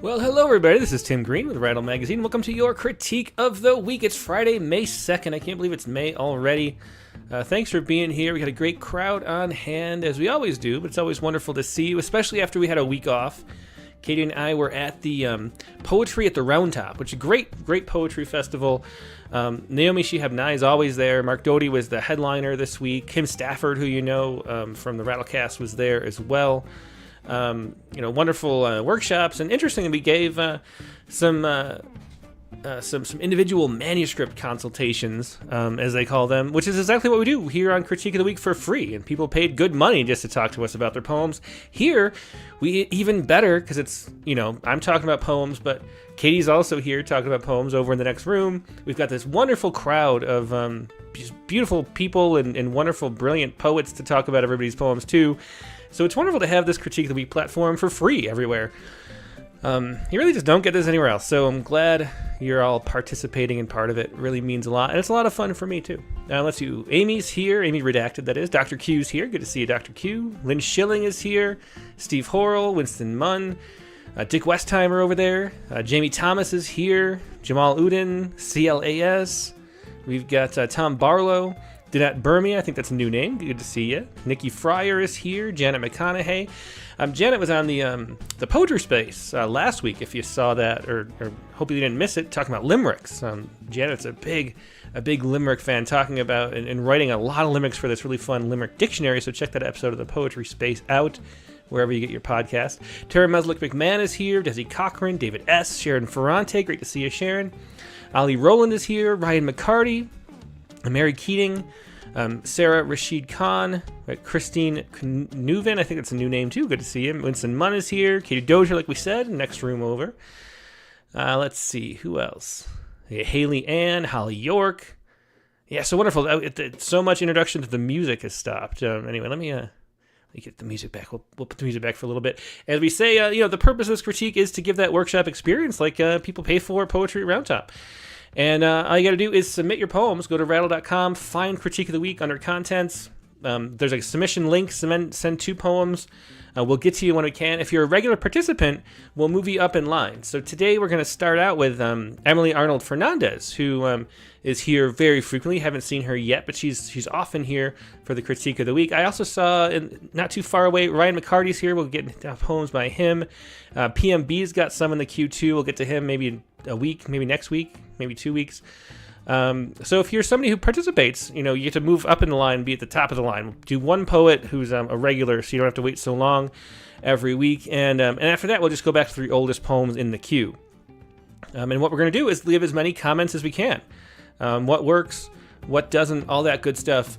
Well, hello everybody, this is Tim Green with Rattle Magazine. Welcome to your Critique of the Week. It's Friday, May 2nd. I can't believe it's May already. Thanks for being here. We got a great crowd on hand, as we always do, but it's always wonderful to see you, especially after we had a week off. Katie and I were at the Poetry at the Round Top, which is a great poetry festival. Naomi Shihab Nye is always there. Mark Doty was the headliner this week. Kim Stafford, who you know from the Rattlecast, was there as well. Wonderful workshops, and interestingly, we gave some individual manuscript consultations, as they call them, which is exactly what we do here on Critique of the Week for free, and people paid good money just to talk to us about their poems. Here, we even better, because it's, I'm talking about poems, but Katie's also here talking about poems over in the next room. We've got this wonderful crowd of just beautiful people and wonderful, brilliant poets to talk about everybody's poems, too. So it's wonderful to have this Critique of the Week platform for free everywhere. You really just don't get this anywhere else, so I'm glad you're all participating in part of it. It really means a lot, and it's a lot of fun for me, too. Now, let's see. Amy's here. Amy Redacted, that is. Dr. Q's here. Good to see you, Dr. Q. Lynn Schilling is here. Steve Horrell, Winston Munn, Dick Westheimer over there. Jamie Thomas is here. Jamal Udin, CLAS. We've got Tom Barlow. Danette Burmia, I think that's a new name. Good to see you. Nikki Fryer is here. Janet McConaughey. Janet was on the Poetry Space last week, if you saw that, or hope you didn't miss it, talking about limericks. Janet's a big limerick fan, talking about and writing a lot of limericks for this really fun limerick dictionary, so check that episode of the Poetry Space out, wherever you get your podcast. Tara Meslick McMahon is here. Desi Cochran, David S., Sharon Ferrante, great to see you, Sharon. Ali Rowland is here. Ryan McCarty. Mary Keating, Sarah Rashid Khan, Christine Knuvin, I think that's a new name too, good to see him. Winston Munn is here, Katie Dozier, like we said, next room over. Let's see, who else? Haley Ann, Holly York. Yeah, so wonderful. So much introduction to the music has stopped. Anyway, let me get the music back. We'll put the music back for a little bit. As we say, the purpose of this critique is to give that workshop experience like people pay for Poetry at Round Top. And all you got to do is submit your poems. Go to rattle.com, find Critique of the Week under Contents. There's a submission link. Send 2 poems. We'll get to you when we can. If you're a regular participant, we'll move you up in line. So today we're going to start out with Emily Arnold Fernandez, who is here very frequently. Haven't seen her yet, but she's often here for the Critique of the Week. I also saw, not too far away, Ryan McCarty's here. We'll get poems by him. PMB's got some in the queue too. We'll get to him maybe in a week, maybe next week, maybe 2 weeks. So if you're somebody who participates, you get to move up in the line and be at the top of the line. Do one poet who's a regular, so you don't have to wait so long every week. And after that, we'll just go back to the oldest poems in the queue. And what we're going to do is leave as many comments as we can. What works, what doesn't, all that good stuff.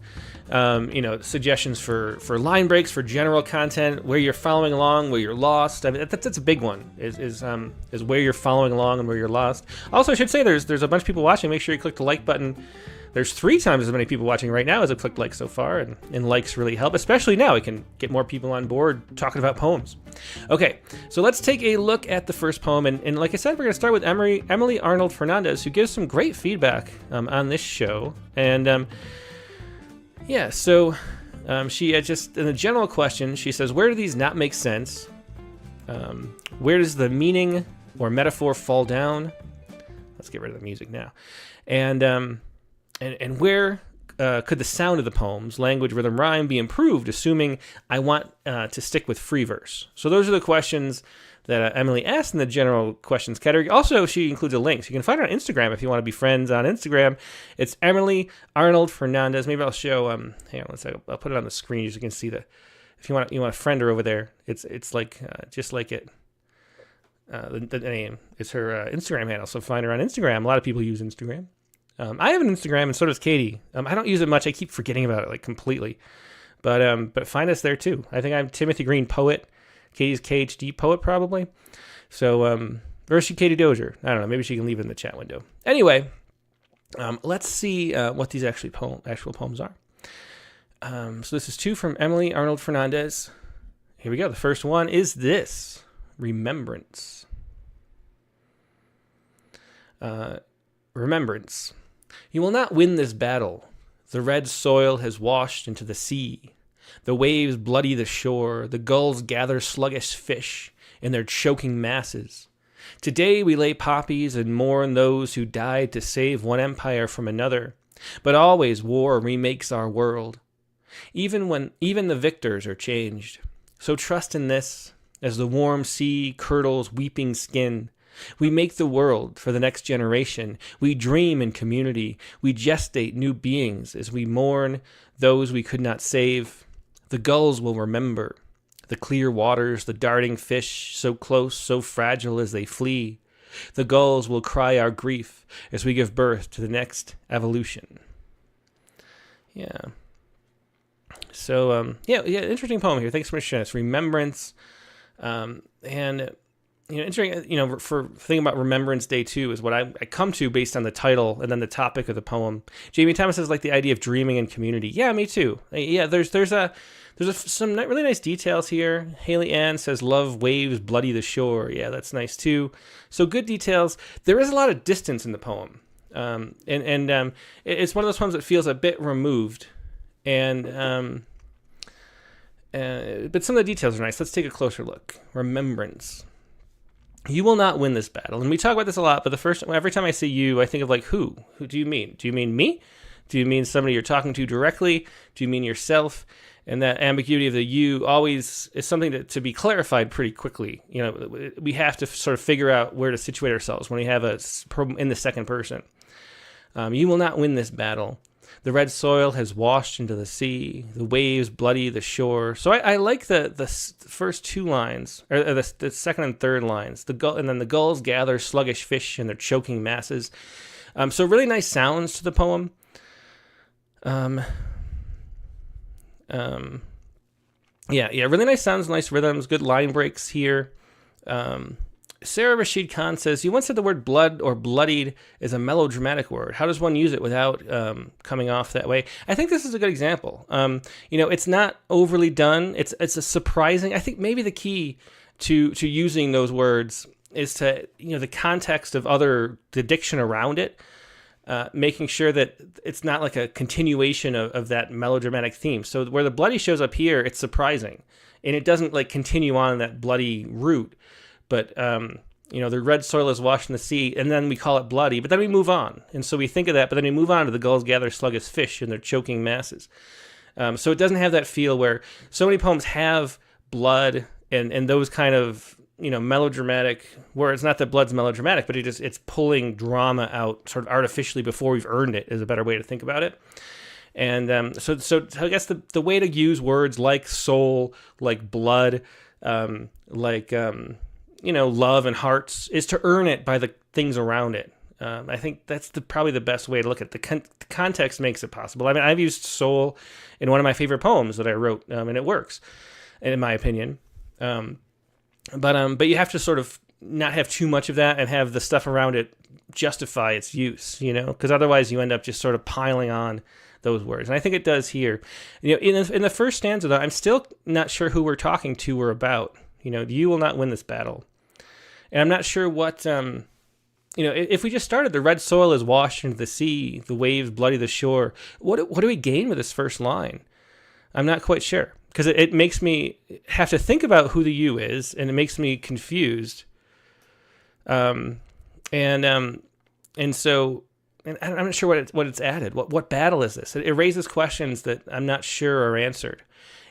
Suggestions for line breaks, for general content, where you're following along, where you're lost. I mean, that's a big one, is where you're following along and where you're lost. Also, I should say there's a bunch of people watching. Make sure you click the like button. There's 3 times as many people watching right now as have clicked like so far, and likes really help, especially now. We can get more people on board talking about poems. Okay, so let's take a look at the first poem, and like I said, we're going to start with Emily Arnold Fernandez, who gives some great feedback on this show, and she just, in the general question, she says, where do these not make sense? Where does the meaning or metaphor fall down? Let's get rid of the music now. And where could the sound of the poems, language, rhythm, rhyme be improved, assuming I want to stick with free verse? So those are the questions that Emily asked in the general questions category. Also, she includes a link. So you can find her on Instagram if you want to be friends on Instagram. It's Emily Arnold Fernandez. Maybe I'll show, hang on one second. I'll put it on the screen so you can see if you want to friend her over there. It's like, just like it. The name is her Instagram handle. So find her on Instagram. A lot of people use Instagram. I have an Instagram, and so does Katie. I don't use it much. I keep forgetting about it, completely. But find us there, too. I think I'm Timothy Green Poet. Katie's KHD Poet, probably. So, or is she Katie Dozier? I don't know. Maybe she can leave it in the chat window. Anyway, let's see what these actual poems are. So this is 2 from Emily Arnold Fernandez. Here we go. The first one is this. Remembrance. Remembrance. You will not win this battle. The red soil has washed into the sea. The waves bloody the shore. The gulls gather sluggish fish in their choking masses. Today we lay poppies and mourn those who died to save one empire from another. But always war remakes our world, even the victors are changed. So trust in this, as the warm sea curdles weeping skin. We make the world for the next generation. We dream in community. We gestate new beings as we mourn those we could not save. The gulls will remember the clear waters, the darting fish, so close, so fragile as they flee. The gulls will cry our grief as we give birth to the next evolution. Yeah. So, interesting poem here. Thanks so much, sharing this. Remembrance. Interesting, for thinking about Remembrance Day too, is what I come to based on the title and then the topic of the poem. Jamie Thomas says, like, the idea of dreaming in community. Yeah, me too. Yeah, there's some really nice details here. Haley Ann says, love waves bloody the shore. Yeah, that's nice too. So good details. There is a lot of distance in the poem. It's one of those poems that feels a bit removed. But some of the details are nice. Let's take a closer look. Remembrance. You will not win this battle. And we talk about this a lot, but every time I say you, I think of, like, who? Who do you mean? Do you mean me? Do you mean somebody you're talking to directly? Do you mean yourself? And that ambiguity of the you always is something to be clarified pretty quickly. We have to sort of figure out where to situate ourselves when we have a problem in the second person. You will not win this battle. The red soil has washed into the sea. The waves bloody the shore. So I like the first two lines, or the second and third lines. And then the gulls gather sluggish fish in their choking masses. So really nice sounds to the poem. Really nice sounds, nice rhythms, good line breaks here. Sarah Rashid Khan says, you once said the word blood or bloodied is a melodramatic word. How does one use it without coming off that way? I think this is a good example. It's not overly done. It's a surprising, I think maybe the key to using those words is to, the context of the diction around it, making sure that it's not like a continuation of that melodramatic theme. So where the bloody shows up here, it's surprising. And it doesn't like continue on that bloody route. But, the red soil is washed in the sea, and then we call it bloody, but then we move on. And so we think of that, but then we move on to the gulls gather sluggish fish in their choking masses. So it doesn't have that feel where so many poems have blood and those kind of, melodramatic, where it's not that blood's melodramatic, but it's pulling drama out sort of artificially before we've earned it is a better way to think about it. And so I guess the way to use words like soul, like blood, love and hearts is to earn it by the things around it. I think that's probably the best way to look at it. The context makes it possible. I mean, I've used soul in one of my favorite poems that I wrote, and it works, in my opinion. But you have to sort of not have too much of that and have the stuff around it justify its use, because otherwise you end up just sort of piling on those words. And I think it does here. In the first stanza, though, I'm still not sure who we're talking to or about. You will not win this battle. And I'm not sure what, if we just started, the red soil is washed into the sea, the waves bloody the shore, what do we gain with this first line? I'm not quite sure, because it makes me have to think about who the you is, and it makes me confused. And so I'm not sure what it's added. What battle is this? It raises questions that I'm not sure are answered.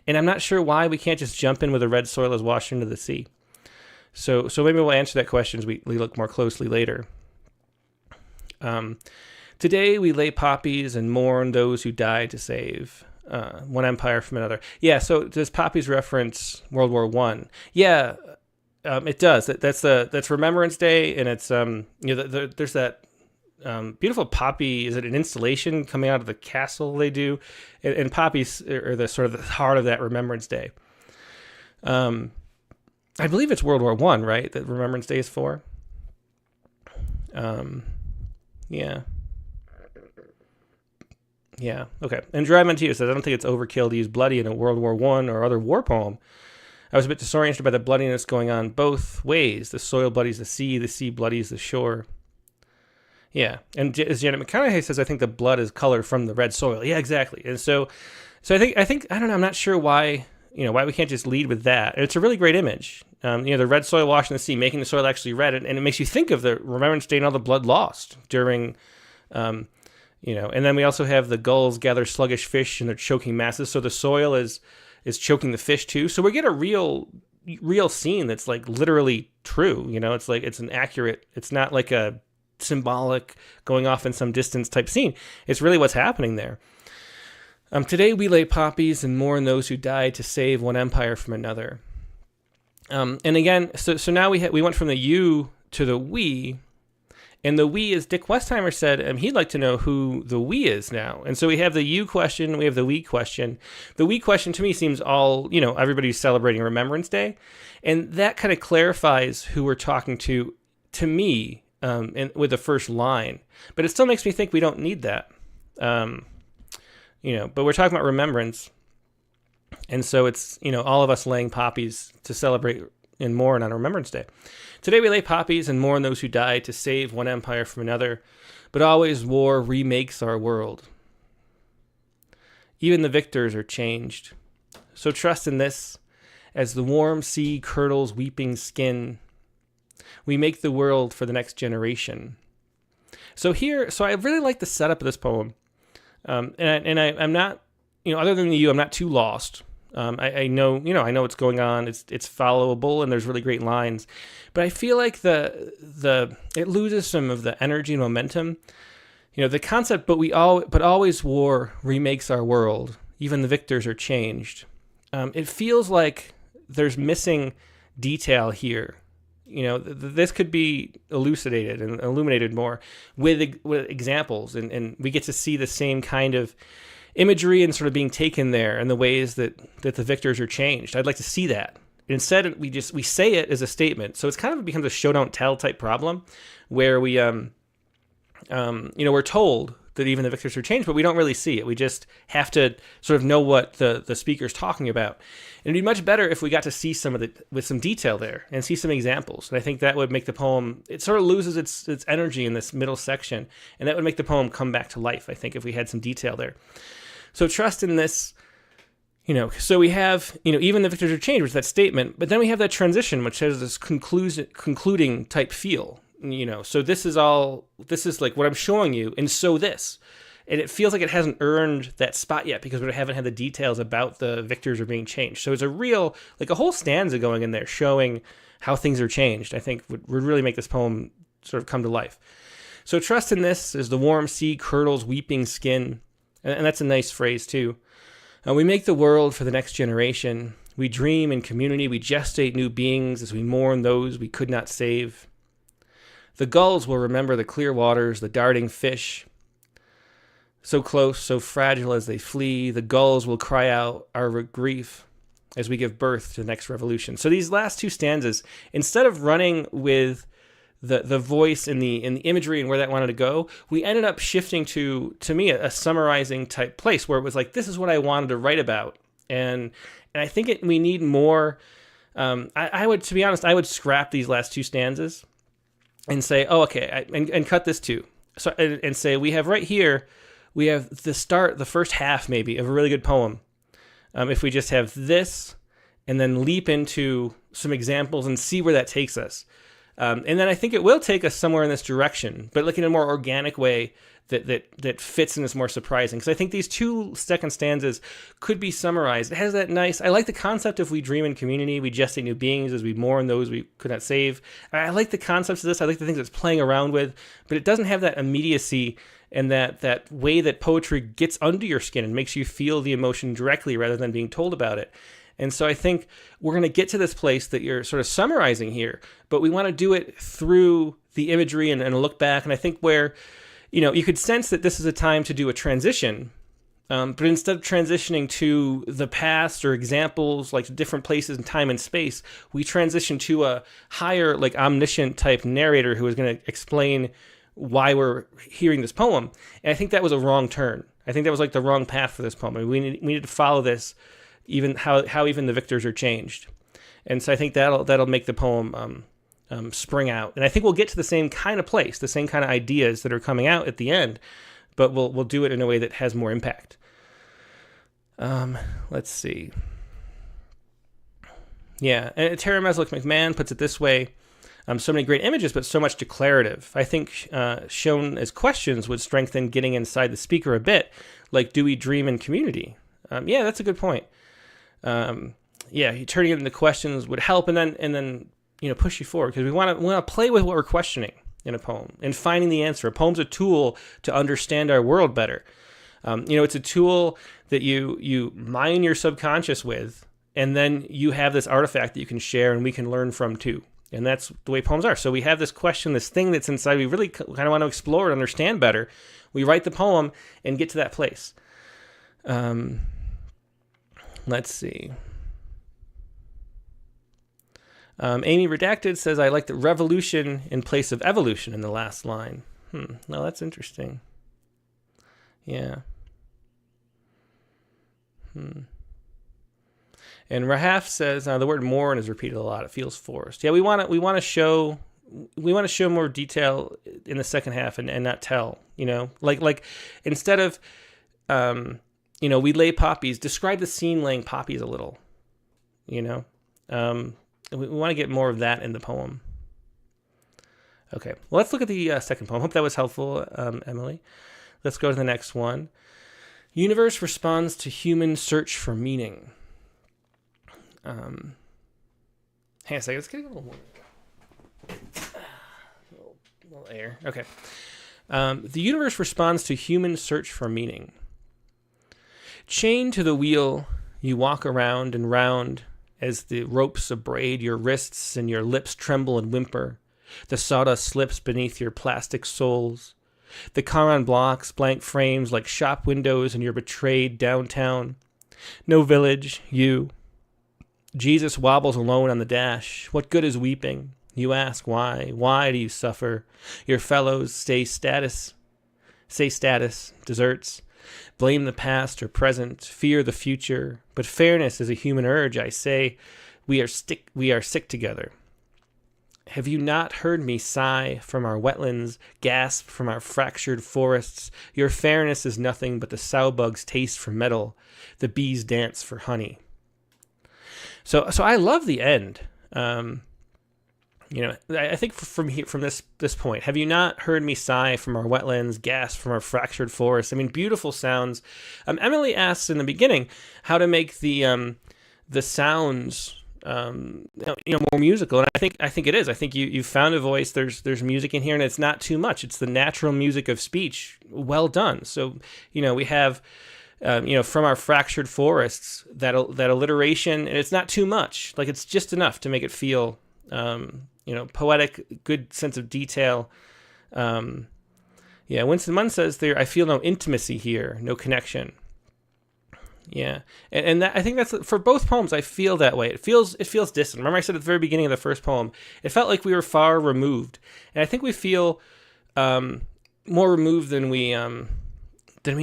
And I'm not sure why we can't just jump in with the red soil is washed into the sea. So maybe we'll answer that question as we look more closely later. Today we lay poppies and mourn those who died to save one empire from another. Yeah, so does poppies reference World War I? Yeah, it does. That's Remembrance Day, and it's there's that beautiful poppy. Is it an installation coming out of the castle they do? And poppies are the sort of the heart of that Remembrance Day. I believe it's World War I, right? That Remembrance Day is for. Yeah. Okay. And Drive Montijo says, I don't think it's overkill to use bloody in a World War I or other war poem. I was a bit disoriented by the bloodiness going on both ways. The soil bloodies the sea bloodies the shore. Yeah. And as Janet McConaughey says, I think the blood is colored from the red soil. Yeah, exactly. And so I think I don't know. I'm not sure why why we can't just lead with that. And it's a really great image. The red soil washing the sea, making the soil actually red, and it makes you think of the Remembrance Day and all the blood lost during, and then we also have the gulls gather sluggish fish and they're choking masses. So the soil is choking the fish too. So we get a real scene that's like literally true. It's an accurate, it's not like a symbolic going off in some distance type scene. It's really what's happening there. Today we lay poppies and mourn those who died to save one empire from another. And again, so now we went from the you to the we, and the we, as Dick Westheimer said, he'd like to know who the we is now. And so we have the you question, we have the we question. The we question to me seems all, everybody's celebrating Remembrance Day, and that kind of clarifies who we're talking to me, with the first line. But it still makes me think we don't need that. But we're talking about remembrance. And so it's, all of us laying poppies to celebrate and mourn on Remembrance Day. Today we lay poppies and mourn those who died to save one empire from another, but always war remakes our world. Even the victors are changed. So trust in this, as the warm sea curdles weeping skin, we make the world for the next generation. So I really like the setup of this poem. I'm not, other than you, I'm not too lost. I know what's going on. It's followable, and there's really great lines, but I feel like it loses some of the energy and momentum. The concept, but always war remakes our world. Even the victors are changed. It feels like there's missing detail here. This could be elucidated and illuminated more with examples, and we get to see the same kind of imagery and sort of being taken there and the ways that the victors are changed. I'd like to see that. Instead, we say it as a statement. So it's kind of becomes a show don't tell type problem where we, we're told that even the victors are changed, but we don't really see it. We just have to sort of know what the speaker's talking about. And it'd be much better if we got to see some of it with some detail there and see some examples. And I think that would make the poem, it sort of loses its energy in this middle section. And that would make the poem come back to life, I think, if we had some detail there. So trust in this, so we have, even the victors are changed, which is that statement, but then we have that transition, which has this concluding type feel, so this is like what I'm showing you. And so this, and it feels like it hasn't earned that spot yet because we haven't had the details about the victors are being changed. So it's a real, like a whole stanza going in there showing how things are changed, I think would really make this poem sort of come to life. So trust in this as the warm sea curdles weeping skin. And that's a nice phrase, too. We make the world for the next generation. We dream in community. We gestate new beings as we mourn those we could not save. The gulls will remember the clear waters, the darting fish. So close, so fragile as they flee, the gulls will cry out our grief as we give birth to the next revolution. So these last two stanzas, instead of running with the voice and the imagery and where that wanted to go, we ended up shifting to me, a summarizing type place where it was like, this is what I wanted to write about. And I think we need more. I would, to be honest, I would scrap these last two stanzas and say, oh, okay, and cut this too. So, and say, we have right here, we have the first half maybe of a really good poem. If we just have this and then leap into some examples and see where that takes us. And then I think it will take us somewhere in this direction, but like in a more organic way that fits and is more surprising. Because I think these two second stanzas could be summarized. It has that nice, I like the concept of we dream in community, we gestate new beings as we mourn those we could not save. I like the concepts of this, I like the things it's playing around with, but it doesn't have that immediacy and that way that poetry gets under your skin and makes you feel the emotion directly rather than being told about it. And so I think we're going to get to this place that you're sort of summarizing here, but we want to do it through the imagery and a look back. And I think where, you could sense that this is a time to do a transition, but instead of transitioning to the past or examples, like different places in time and space, we transition to a higher, like omniscient type narrator who is going to explain why we're hearing this poem. And I think that was a wrong turn. I think that was like the wrong path for this poem. I mean, we needed to follow this, even how even the victors are changed. And so I think that'll make the poem spring out. And I think we'll get to the same kind of place, the same kind of ideas that are coming out at the end, but we'll do it in a way that has more impact. Let's see. Yeah, and Tara Meslick McMahon puts it this way. So many great images, but so much declarative. I think shown as questions would strengthen getting inside the speaker a bit, like do we dream in community? Yeah, that's a good point. Yeah, turning it into questions would help, and then push you forward, because we want to play with what we're questioning in a poem and finding the answer. A poem's a tool to understand our world better. It's a tool that you mine your subconscious with, and then you have this artifact that you can share and we can learn from too. And that's the way poems are. So we have this question, this thing that's inside we really kind of want to explore and understand better. We write the poem and get to that place. Let's see. Amy Redacted says, I like the revolution in place of evolution in the last line. No, that's interesting. Yeah. And Rahaf says the word mourn is repeated a lot. It feels forced. Yeah, we want to show more detail in the second half and not tell. Like instead of we lay poppies. Describe the scene laying poppies a little. We want to get more of that in the poem. Okay, well, let's look at the second poem. Hope that was helpful, Emily. Let's go to the next one. Universe responds to human search for meaning. Hang on a second. Let's get a little more. A little air. Okay. The universe responds to human search for meaning. Chained to the wheel, you walk around and round as the ropes abrade your wrists and your lips tremble and whimper. The sawdust slips beneath your plastic soles. The car on blocks, blank frames like shop windows in your betrayed downtown. No village, you. Jesus wobbles alone on the dash. What good is weeping? You ask why. Why do you suffer? Your fellows say status, deserts. Blame the past or present, fear the future. But fairness is a human urge, I say. We are sick together. Have you not heard me sigh from our wetlands, gasp from our fractured forests? Your fairness is nothing but the sowbug's taste for metal, the bees' dance for honey. So I love the end. I think from this point, have you not heard me sigh from our wetlands, gasp from our fractured forests? I mean, beautiful sounds. Emily asks in the beginning how to make the sounds more musical, and I think it is. I think you found a voice. There's music in here, and it's not too much. It's the natural music of speech. Well done. So we have. From our fractured forests, that alliteration, and it's not too much. Like, it's just enough to make it feel, poetic, good sense of detail. Winston Munn says there, I feel no intimacy here, no connection. Yeah, and that, I think that's for both poems. I feel that way. It feels distant. Remember, I said at the very beginning of the first poem, it felt like we were far removed, and I think we feel more removed than we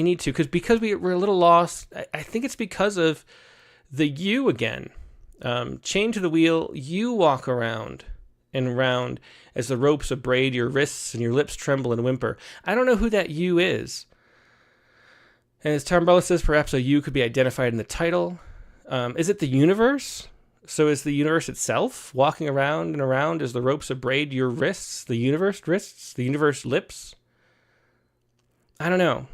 need to, because we're a little lost. I think it's because of the you again. Chained to the wheel, you walk around and round as the ropes abrade your wrists and your lips tremble and whimper. I don't know who that you is. And as Tarmbella says, perhaps a you could be identified in the title. Is it the universe? So is the universe itself walking around and around as the ropes abrade your wrists? The universe wrists? The universe lips? I don't know.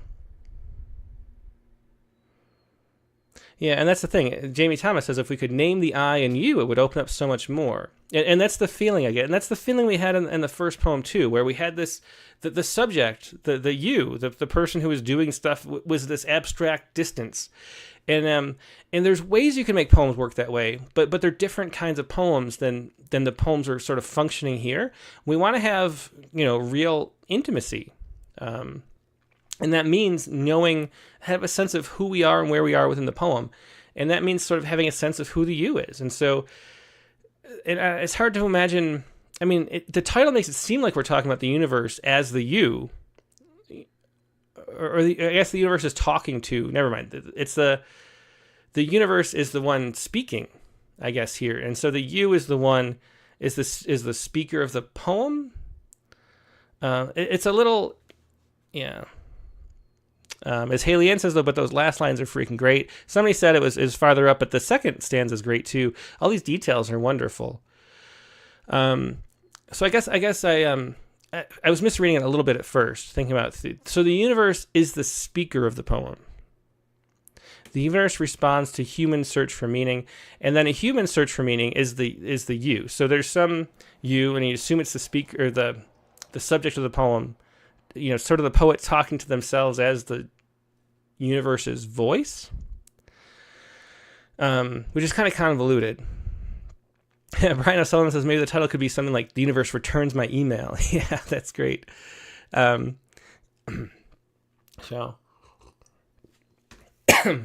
Yeah, and that's the thing. Jamie Thomas says if we could name the I and you, it would open up so much more. And that's the feeling I get. And that's the feeling we had in the first poem, too, where we had this, the subject, the you, the person who was doing stuff was this abstract distance. And there's ways you can make poems work that way, but they're different kinds of poems than the poems are sort of functioning here. We want to have, real intimacy. And that means have a sense of who we are and where we are within the poem. And that means sort of having a sense of who the you is. And so it's hard to imagine. I mean, the title makes it seem like we're talking about the universe as the you. I guess the universe is talking to, never mind. It's the universe is the one speaking, I guess, here. And so the you is the one, is the speaker of the poem. It's a little, yeah. As Haley Ann says, though, but those last lines are freaking great. Somebody said it was farther up, but the second stanza is great too. All these details are wonderful. So I guess I was misreading it a little bit at first, thinking about so the universe is the speaker of the poem. The universe responds to human search for meaning, and then a human search for meaning is the you. So there's some you, and you assume it's the speaker, or the subject of the poem. Sort of the poet talking to themselves as the universe's voice, which is kind of convoluted. Brian O'Sullivan says maybe the title could be something like "The Universe Returns My Email." Yeah, that's great. So,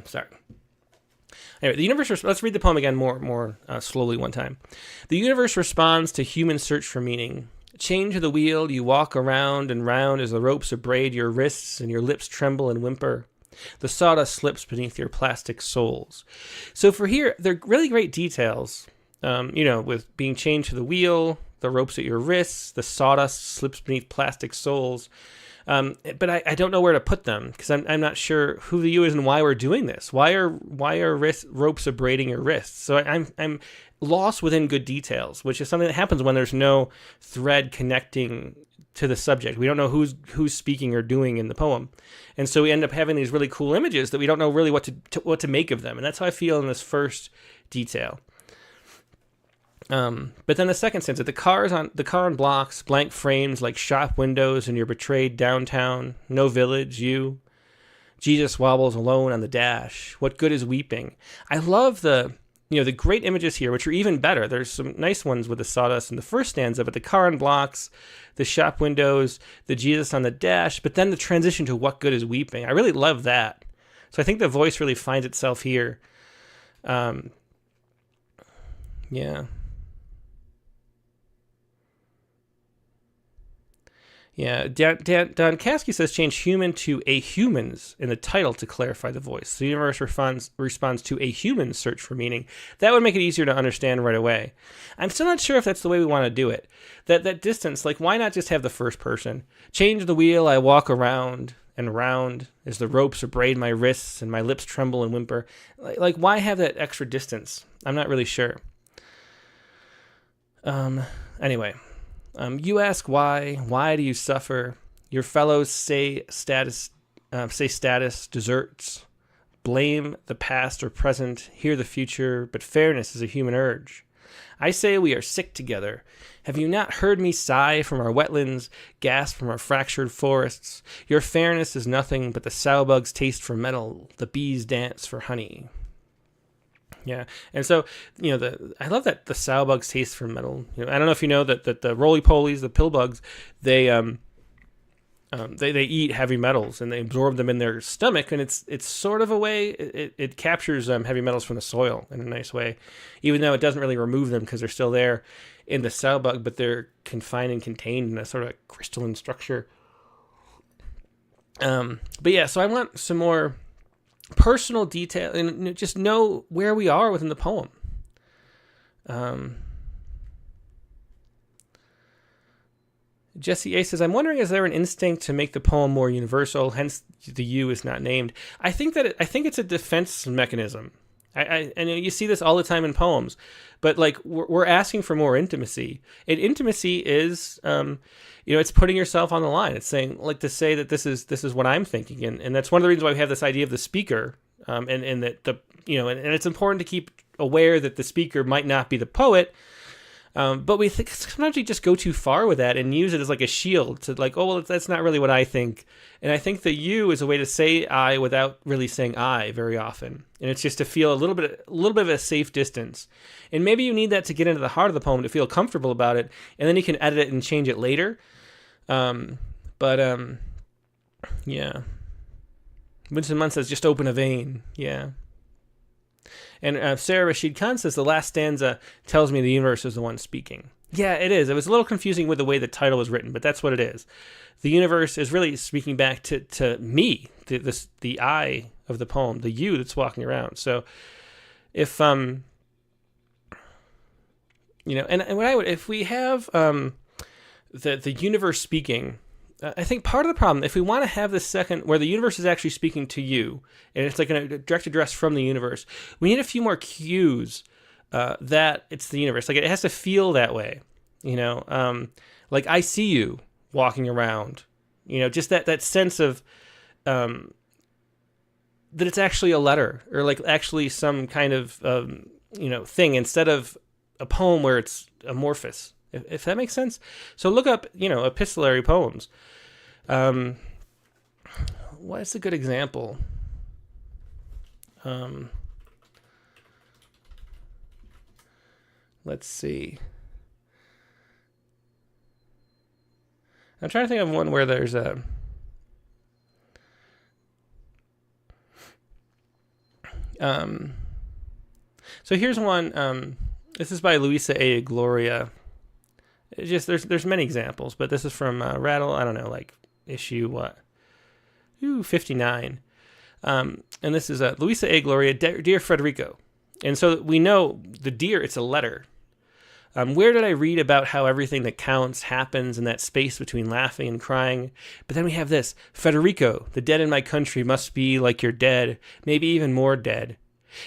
sorry. Anyway, the universe. Let's read the poem again more slowly one time. The universe responds to human search for meaning. Chained to the wheel, you walk around and round as the ropes abrade your wrists and your lips tremble and whimper. The sawdust slips beneath your plastic soles. So for here, they're really great details. With being chained to the wheel, the ropes at your wrists, the sawdust slips beneath plastic soles. But I don't know where to put them because I'm not sure who the you is and why we're doing this. Why are ropes abrading your wrists? So I'm lost within good details, which is something that happens when there's no thread connecting to the subject. We don't know who's speaking or doing in the poem, and so we end up having these really cool images that we don't know really what to make of them. And that's how I feel in this first detail. But then the second stanza, the car on blocks, blank frames like shop windows in your betrayed downtown, no village, you. Jesus wobbles alone on the dash. What good is weeping? I love the great images here, which are even better. There's some nice ones with the sawdust in the first stanza, but the car on blocks, the shop windows, the Jesus on the dash, but then the transition to what good is weeping. I really love that. So I think the voice really finds itself here. Yeah. Yeah, Don Kasky says change human to a humans in the title to clarify the voice. The universe responds to a human search for meaning. That would make it easier to understand right away. I'm still not sure if that's the way we want to do it. That distance, like why not just have the first person? Change the wheel, I walk around and round as the ropes abrade my wrists and my lips tremble and whimper. Like why have that extra distance? I'm not really sure. Anyway. You ask why. Why do you suffer? Your fellows say status deserts. Blame the past or present. Hear the future. But fairness is a human urge. I say we are sick together. Have you not heard me sigh from our wetlands, gasp from our fractured forests? Your fairness is nothing but the sow-bug's taste for metal, the bees' dance for honey. Yeah, and so I love that the sow bugs taste for metal. I don't know if you know that the roly polies, the pill bugs, they eat heavy metals and they absorb them in their stomach, and it's sort of a way it captures heavy metals from the soil in a nice way, even though it doesn't really remove them because they're still there in the sow bug, but they're confined and contained in a sort of crystalline structure. But yeah, so I want some more personal detail and just know where we are within the poem. Jesse A says, I'm wondering, is there an instinct to make the poem more universal? Hence the you is not named. I think it's a defense mechanism. I you see this all the time in poems, but like we're asking for more intimacy. And intimacy is, it's putting yourself on the line. It's saying, like, to say that this is what I'm thinking, and that's one of the reasons why we have this idea of the speaker, and that and it's important to keep aware that the speaker might not be the poet. But we think sometimes we just go too far with that and use it as like a shield to like, oh, well, that's not really what I think. And I think the you is a way to say I without really saying I very often. And it's just to feel a little bit of a safe distance. And maybe you need that to get into the heart of the poem to feel comfortable about it. And then you can edit it and change it later. Yeah. Winston Munn says, just open a vein. Yeah. And Sarah Rashid Khan says the last stanza tells me the universe is the one speaking. Yeah, it is. It was a little confusing with the way the title was written, but that's what it is. The universe is really speaking back to me, the I of the poem, the you that's walking around. So if and what I would, if we have the universe speaking, I think part of the problem, if we want to have this second where the universe is actually speaking to you, and it's like a direct address from the universe, we need a few more cues that it's the universe. Like it has to feel that way, like I see you walking around, just that sense of that it's actually a letter or like actually some kind of thing instead of a poem where it's amorphous. If that makes sense. So look up, epistolary poems. What's a good example? Let's see. I'm trying to think of one where there's a... So here's one. This is by Luisa A. Gloria. It's just there's many examples, but this is from Rattle. I don't know, like issue 59. And this is Luisa A. Gloria, dear Federico. And so we know the dear. It's a letter. Where did I read about how everything that counts happens in that space between laughing and crying? But then we have this. Federico, the dead in my country must be like your dead, maybe even more dead.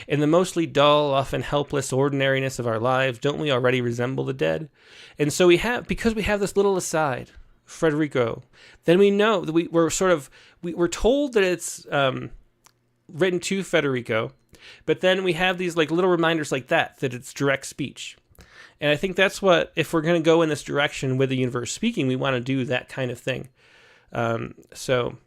In the mostly dull, often helpless ordinariness of our lives, don't we already resemble the dead? And so because we have this little aside, Federico, then we know that we're told that it's written to Federico, but then we have these like little reminders like that it's direct speech. And I think that's what, if we're going to go in this direction with the universe speaking, we want to do that kind of thing. So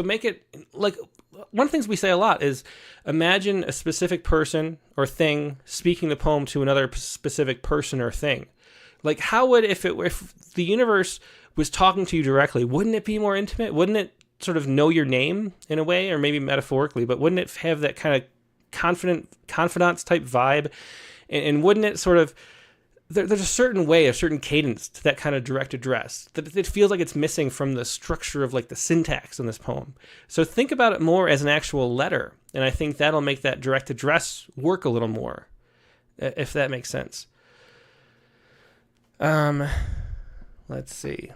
make it like one of the things we say a lot is imagine a specific person or thing speaking the poem to another specific person or thing. Like how would if the universe was talking to you directly, wouldn't it be more intimate? Wouldn't it sort of know your name in a way, or maybe metaphorically, but wouldn't it have that kind of confidence type vibe? And wouldn't it sort of there's a certain way, a certain cadence to that kind of direct address that it feels like it's missing from the structure of like the syntax in this poem. So think about it more as an actual letter, and I think that'll make that direct address work a little more, if that makes sense. Let's see.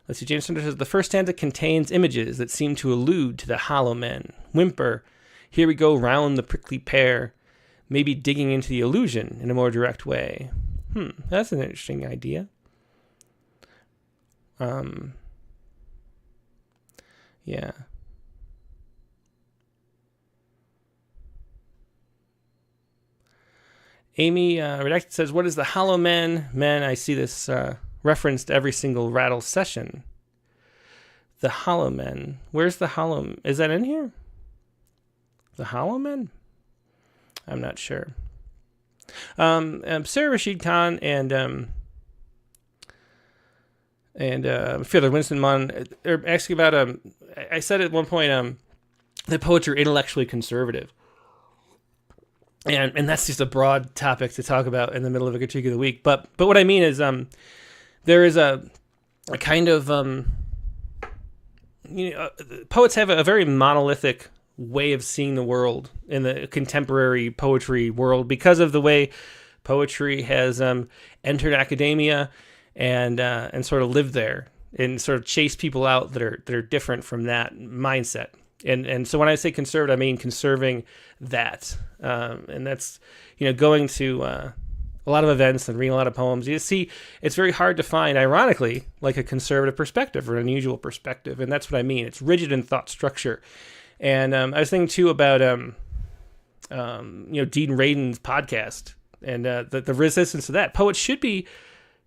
Let's see. James Sanders says the first stanza contains images that seem to allude to the hollow men. Whimper. Here we go round the prickly pear, maybe digging into the illusion in a more direct way. That's an interesting idea. Yeah. Amy Redacted says, what is the hollow men? Men, I see this referenced every single Rattle session. The hollow men. Where's the hollow? Is that in here? The Hollow Men? I'm not sure. Sarah Rashid Khan and Fielder Winston Munn are asking about I said at one point that poets are intellectually conservative. And that's just a broad topic to talk about in the middle of a critique of the week. But what I mean is there is a kind of poets have a very monolithic way of seeing the world in the contemporary poetry world because of the way poetry has entered academia and sort of lived there and sort of chased people out that are different from that mindset. And so when I say conserved, I mean conserving that. And that's, going to a lot of events and reading a lot of poems. You see, it's very hard to find, ironically, like a conservative perspective or an unusual perspective. And that's what I mean. It's rigid in thought structure. And I was thinking too about Dean Radin's podcast and the resistance to that. Poets should be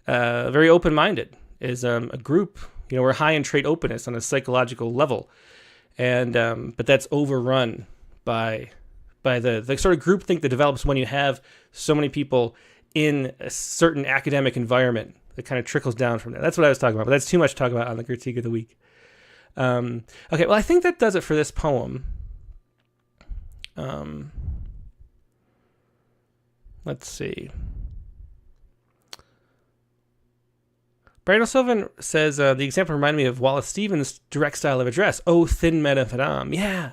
very open-minded as a group. We're high in trait openness on a psychological level, and but that's overrun by the sort of groupthink that develops when you have so many people in a certain academic environment that kind of trickles down from there. That's what I was talking about, but that's too much to talk about on the critique of the week. Okay, well, I think that does it for this poem. Let's see. Brian O'Sullivan says, the example reminded me of Wallace Stevens' direct style of address. Oh, thin madame. Yeah,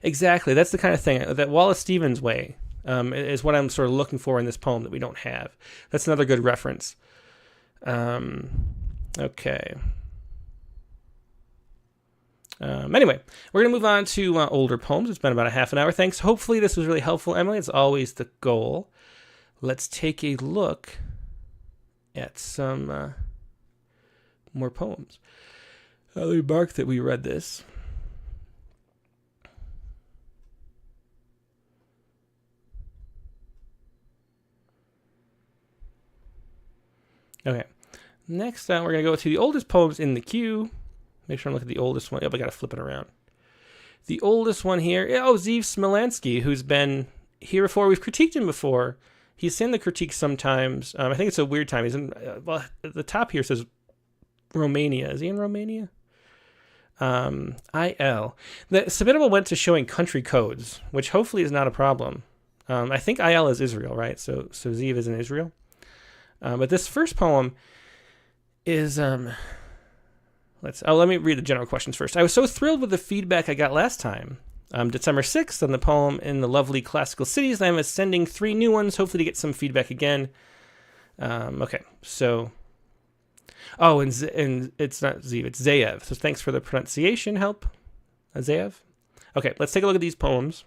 exactly. That's the kind of thing, that Wallace Stevens way is what I'm sort of looking for in this poem that we don't have. That's another good reference. Okay. Anyway, we're going to move on to older poems. It's been about a half an hour. Thanks. Hopefully this was really helpful, Emily. It's always the goal. Let's take a look at some more poems. Let me mark that we read this. Okay. Next, we're going to go to the oldest poems in the queue. Make sure I'm looking at the oldest one. Yep, I got to flip it around. The oldest one here. Oh, Zev Smelansky, who's been here before. We've critiqued him before. He's in the critique sometimes. I think it's a weird time. He's in. Well, the top here says Romania. Is he in Romania? IL. The submittable went to showing country codes, which hopefully is not a problem. I think IL is Israel, right? So Zev is in Israel. But this first poem is let me read the general questions first. I was so thrilled with the feedback I got last time. December 6th on the poem In the Lovely Classical Cities. I'm sending 3 new ones, hopefully to get some feedback again. Okay, so... Oh, and it's not Zev, it's Zev. So thanks for the pronunciation help, Zev. Okay, let's take a look at these poems.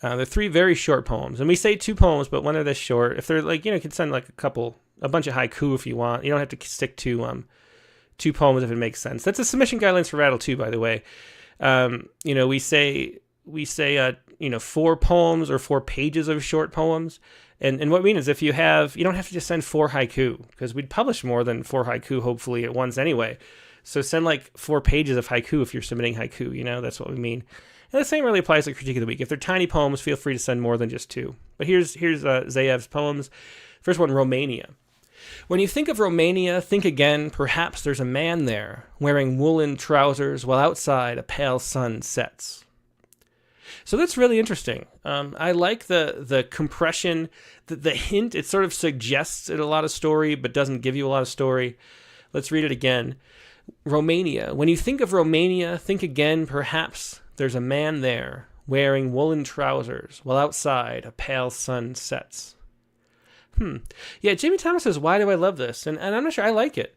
They're 3 very short poems. And we say 2 poems, but when they're this short, if they're like, you can send like a bunch of haiku if you want. You don't have to stick to 2 poems if it makes sense. That's the submission guidelines for Rattle 2, by the way. We say 4 poems or 4 pages of short poems. And what we mean is if you don't have to just send 4 haiku, because we'd publish more than 4 haiku hopefully at once anyway. So send like 4 pages of haiku if you're submitting haiku, that's what we mean. And the same really applies to Critique of the Week. If they're tiny poems, feel free to send more than just 2. But here's Zayev's poems. First one, Romania. When you think of Romania, think again, perhaps there's a man there, wearing woolen trousers, while outside a pale sun sets. So that's really interesting. I like the compression, the hint. It sort of suggests a lot of story, but doesn't give you a lot of story. Let's read it again. Romania. When you think of Romania, think again, perhaps there's a man there, wearing woolen trousers, while outside a pale sun sets. Yeah, Jamie Thomas says, why do I love this? And I'm not sure I like it.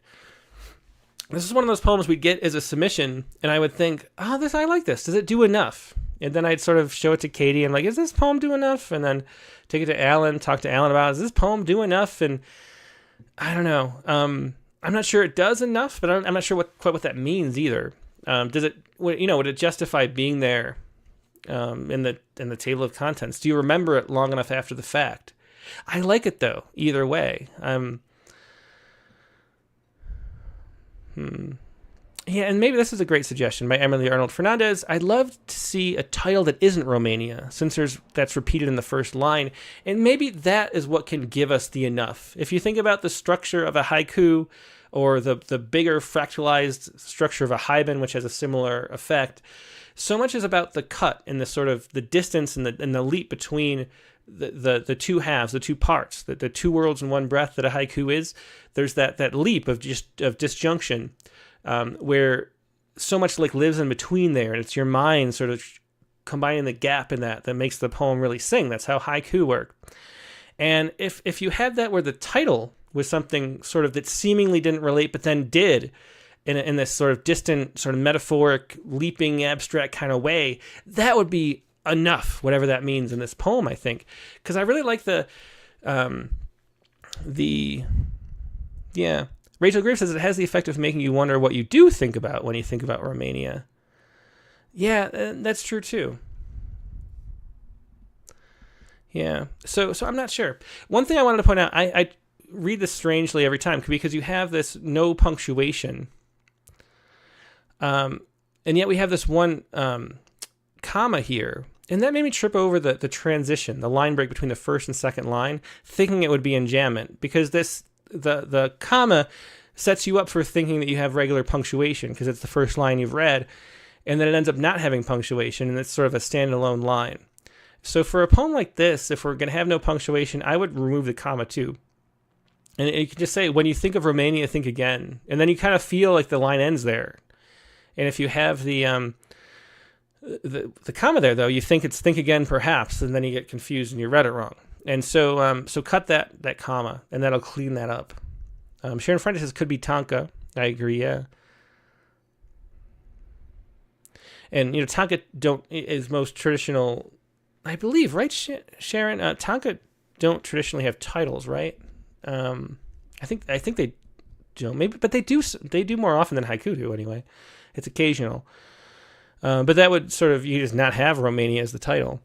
This is one of those poems we'd get as a submission, and I would think, I like this. Does it do enough? And then I'd sort of show it to Katie and like, is this poem do enough? And then take it to Alan, talk to Alan about, is this poem do enough? And I don't know. I'm not sure it does enough, but I'm not sure what that means either. Does it, would it justify being there in the table of contents? Do you remember it long enough after the fact? I like it though, either way. Yeah, and maybe this is a great suggestion by Emily Arnold Fernandez. I'd love to see a title that isn't Romania, since that's repeated in the first line, and maybe that is what can give us the enough. If you think about the structure of a haiku, or the bigger fractalized structure of a haiban, which has a similar effect, so much is about the cut and the sort of the distance and the leap between the 2 halves, the 2 parts, the 2 worlds in one breath that a haiku is. There's that leap of disjunction. Where so much like lives in between there, and it's your mind sort of combining the gap in that makes the poem really sing. That's how haiku work. And if you had that where the title was something sort of that seemingly didn't relate, but then did in this sort of distant, sort of metaphoric, leaping, abstract kind of way, that would be enough, whatever that means in this poem, I think. Because I really like Rachel Greer says it has the effect of making you wonder what you do think about when you think about Romania. Yeah, that's true too. Yeah, so I'm not sure. One thing I wanted to point out, I read this strangely every time because you have this no punctuation, and yet we have this one comma here, and that made me trip over the transition, the line break between the first and second line, thinking it would be enjambment, because the comma sets you up for thinking that you have regular punctuation because it's the first line you've read, and then it ends up not having punctuation, and it's sort of a standalone line. So for a poem like this, if we're going to have no punctuation, I would remove the comma too. And you can just say, when you think of Romania, think again. And then you kind of feel like the line ends there. And if you have the comma there, though, you think it's think again, perhaps, and then you get confused and you read it wrong. And so cut that comma, and that'll clean that up. Sharon Fernandez says, could be Tonka. I agree, yeah. And, Tonka is most traditional, I believe, right, Sharon? Tonka don't traditionally have titles, right? I think they don't, maybe, but they do more often than haiku do anyway. It's occasional. But that would sort of, you just not have Romania as the title.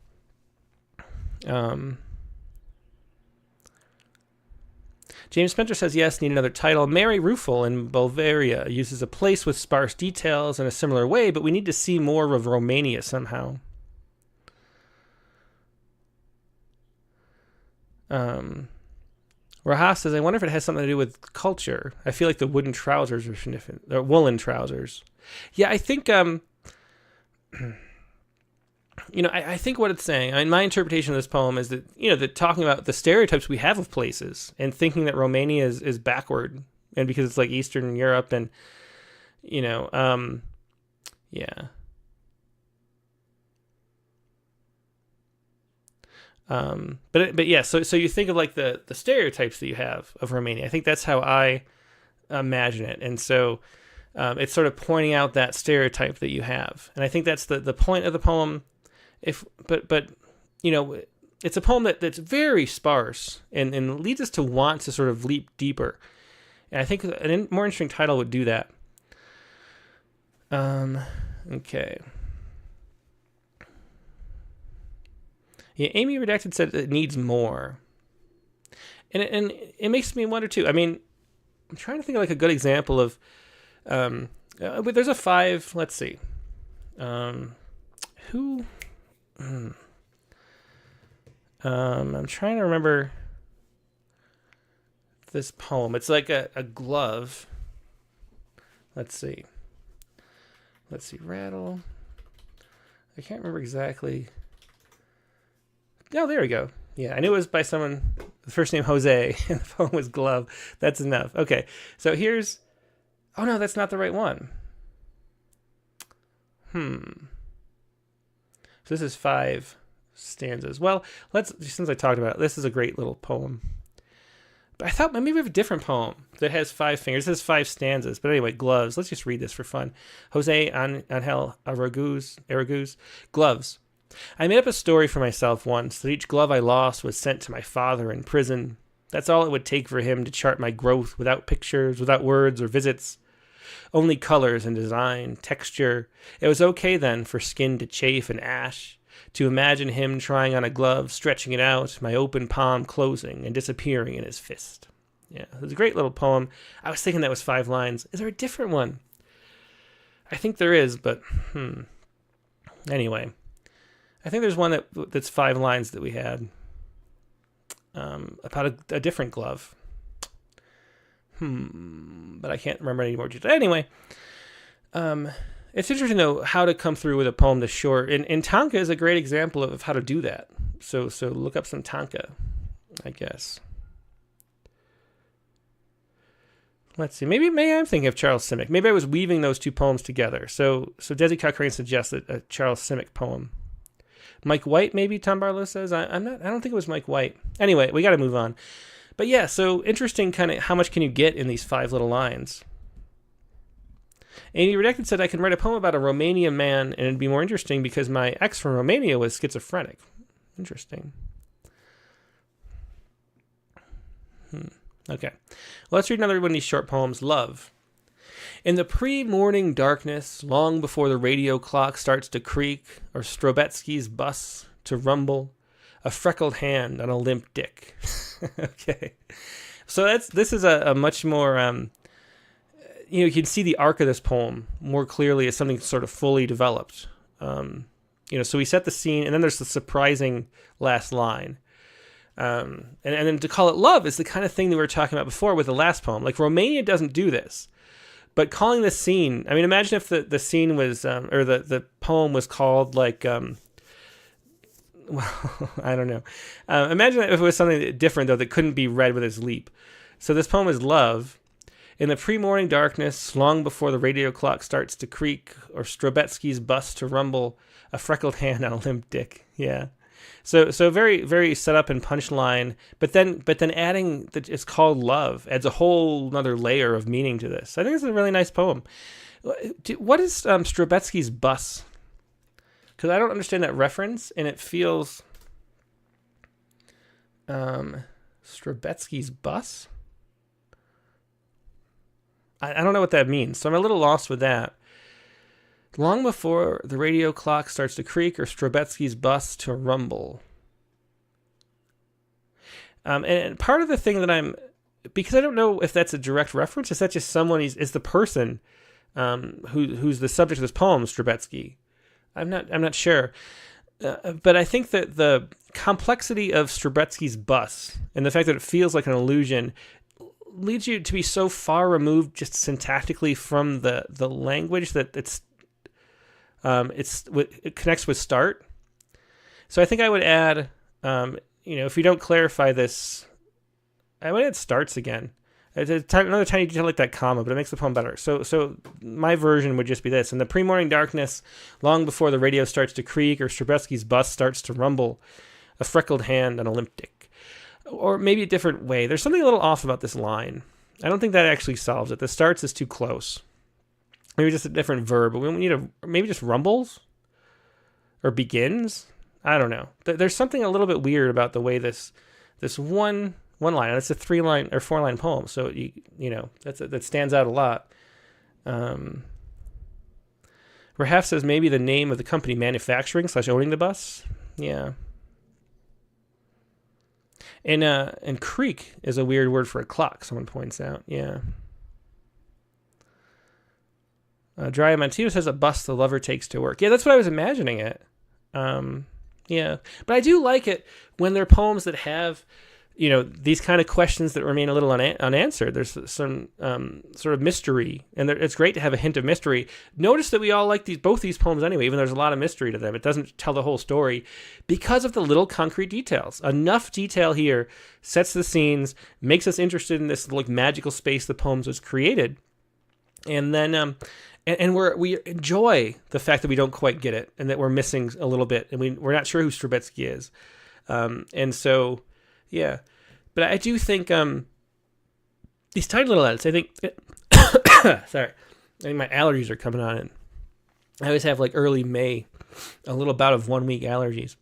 James Spencer says, yes, need another title. Mary Ruffel in Bulgaria uses a place with sparse details in a similar way, but we need to see more of Romania somehow. Raha says, I wonder if it has something to do with culture. I feel like the wooden trousers are significant, or woolen trousers. Yeah, I think, I think what it's saying, my interpretation of this poem is that, that talking about the stereotypes we have of places and thinking that Romania is backward, and because it's like Eastern Europe and, yeah. But yeah, so you think of like the stereotypes that you have of Romania. I think that's how I imagine it. And so it's sort of pointing out that stereotype that you have. And I think that's the point of the poem. But it's a poem that's very sparse and leads us to want to sort of leap deeper. And I think a more interesting title would do that. Okay. Yeah, Amy Redacted said it needs more. And it makes me wonder too. I mean, I'm trying to think of like a good example of but there's a 5, let's see. Who I'm trying to remember this poem. It's like a glove. Let's see. Rattle. I can't remember exactly. Oh, there we go. Yeah, I knew it was by someone, the first name Jose, and the poem was glove. That's enough. Okay, so here's... Oh, no, that's not the right one. So this is 5 stanzas. Well, since I talked about it, this is a great little poem. But I thought maybe we have a different poem that has 5 fingers. This has 5 stanzas. But anyway, gloves. Let's just read this for fun. Jose Angel Araguz. Gloves. I made up a story for myself once that each glove I lost was sent to my father in prison. That's all it would take for him to chart my growth without pictures, without words or visits. Only colors and design, texture. It was okay then for skin to chafe and ash, to imagine him trying on a glove, stretching it out, my open palm closing and disappearing in his fist. Yeah, it was a great little poem. I was thinking that was 5 lines. Is there a different one? I think there is, but anyway. I think there's one that's 5 lines that we had about a different glove. But I can't remember any more details. Anyway, it's interesting to know how to come through with a poem this short. And Tonka is a great example of how to do that. So look up some Tonka, I guess. Let's see. Maybe I'm thinking of Charles Simic. Maybe I was weaving those 2 poems together. So Desi Cochrane suggested a Charles Simic poem. Mike White, maybe, Tom Barlow says. I don't think it was Mike White. Anyway, we got to move on. But yeah, so interesting kind of how much can you get in these 5 little lines. Amy Redacted said, I can write a poem about a Romanian man and it'd be more interesting because my ex from Romania was schizophrenic. Interesting. Okay. Well, let's read another one of these short poems. Love. In the pre-morning darkness, long before the radio clock starts to creak or Strobetsky's bus to rumble, a freckled hand on a limp dick. Okay. So this is a much more, you can see the arc of this poem more clearly as something sort of fully developed. So we set the scene, and then there's the surprising last line. And then to call it love is the kind of thing that we were talking about before with the last poem. Like, Romania doesn't do this. But calling the scene, I mean, imagine if the scene was, or the poem was called like, well, I don't know. Imagine if it was something different, though, that couldn't be read with his leap. So this poem is love. In the pre-morning darkness, long before the radio clock starts to creak or Strobetsky's bus to rumble, a freckled hand on a limp dick. Yeah. So very, very set up and punchline, but then adding that it's called love adds a whole another layer of meaning to this. I think it's a really nice poem. What is Strobetsky's bus? Because I don't understand that reference, and it feels Strobetsky's bus. I don't know what that means, so I'm a little lost with that. Long before the radio clock starts to creak or Strobetsky's bus to rumble. And part of the thing that because I don't know if that's a direct reference, is that just someone is the person who's the subject of this poem, Strobetsky. I'm not sure. But I think that the complexity of Strobetsky's bus and the fact that it feels like an illusion leads you to be so far removed just syntactically from the language that it connects with start. So I think I would add, if you don't clarify this, I would add starts again. It's another tiny detail like that comma, but it makes the poem better. So my version would just be this. In the pre-morning darkness, long before the radio starts to creak or Strobetsky's bus starts to rumble, a freckled hand on a limp dick. Or maybe a different way. There's something a little off about this line. I don't think that actually solves it. The starts is too close. Maybe just a different verb. But we need maybe just rumbles? Or begins? I don't know. There's something a little bit weird about the way this one line, and it's a 3-line or 4-line poem, so that stands out a lot. Rahaf says maybe the name of the company manufacturing / owning the bus. Yeah. And creak is a weird word for a clock, someone points out. Yeah. Dry Montino says a bus the lover takes to work. Yeah, that's what I was imagining it. Yeah. But I do like it when there are poems that have, these kind of questions that remain a little unanswered. There's some sort of mystery, and it's great to have a hint of mystery. Notice that we all like both these poems anyway, even though there's a lot of mystery to them. It doesn't tell the whole story because of the little concrete details. Enough detail here sets the scenes, makes us interested in this magical space the poems was created, and then and we enjoy the fact that we don't quite get it, and that we're missing a little bit, and we're not sure who Strobetsky is, and so. Yeah, but I do think these tiny little edits, I think, sorry, I think my allergies are coming on in. I always have early May, a little bout of 1 week allergies.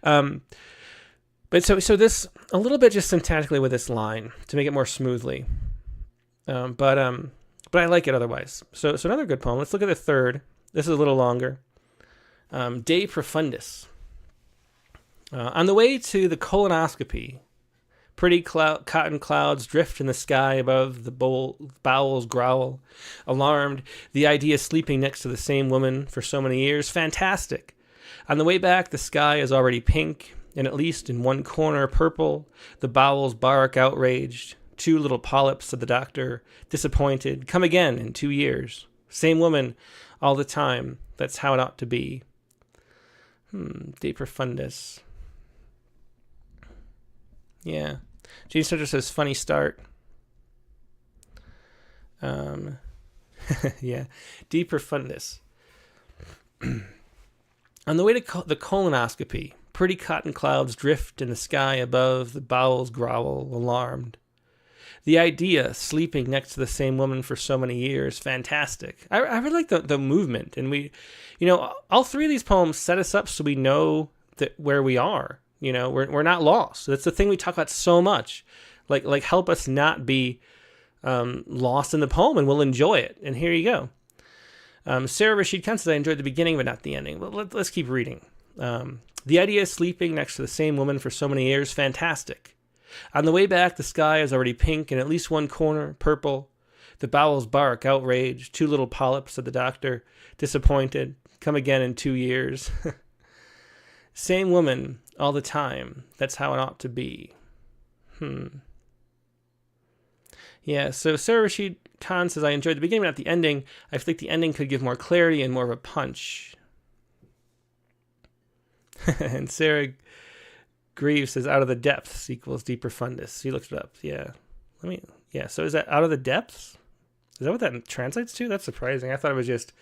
But so this, a little bit just syntactically with this line to make it more smoothly. But I like it otherwise. So another good poem. Let's look at the third. This is a little longer. De Profundis. On the way to the colonoscopy, pretty cotton clouds drift in the sky above the bowels growl. Alarmed, the idea sleeping next to the same woman for so many years. Fantastic. On the way back, the sky is already pink, and at least in one corner purple. The bowels bark outraged. 2 little polyps, said the doctor. Disappointed. Come again in 2 years. Same woman all the time. That's how it ought to be. De Profundis. Yeah. Gene Center says, funny start. Yeah. De Profundis. On the way to the colonoscopy, pretty cotton clouds drift in the sky above, the bowels growl, alarmed. The idea, sleeping next to the same woman for so many years, fantastic. I really like the movement, and we, all 3 of these poems set us up so we know that where we are. We're not lost. That's the thing we talk about so much. Like help us not be lost in the poem, and we'll enjoy it. And here you go. Sarah Rashid Khan says, I enjoyed the beginning, but not the ending. Let's keep reading. The idea of sleeping next to the same woman for so many years, fantastic. On the way back, the sky is already pink, and at least one corner purple. The bowels bark, outraged. 2 little polyps, said the doctor. Disappointed. Come again in 2 years. Same woman all the time. That's how it ought to be. Yeah, so Sarah Rashid Khan says, I enjoyed the beginning, but not the ending. I think the ending could give more clarity and more of a punch. And Sarah Greaves says out of the depths equals de profundis. He looked it up. Yeah. So is that out of the depths? Is that what that translates to? That's surprising. I thought it was just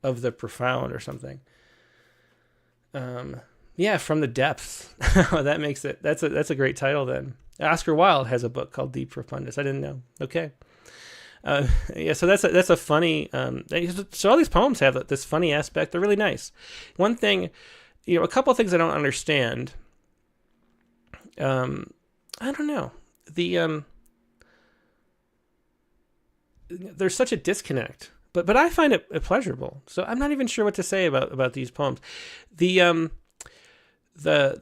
of the profound or something. Yeah, from the depths. That makes it. That's a great title then. Oscar Wilde has a book called De Profundis. I didn't know. Okay. Yeah, so that's a funny. So all these poems have this funny aspect. They're really nice. One thing, a couple of things I don't understand. I don't know. There's such a disconnect, but I find it pleasurable. So I'm not even sure what to say about these poems. The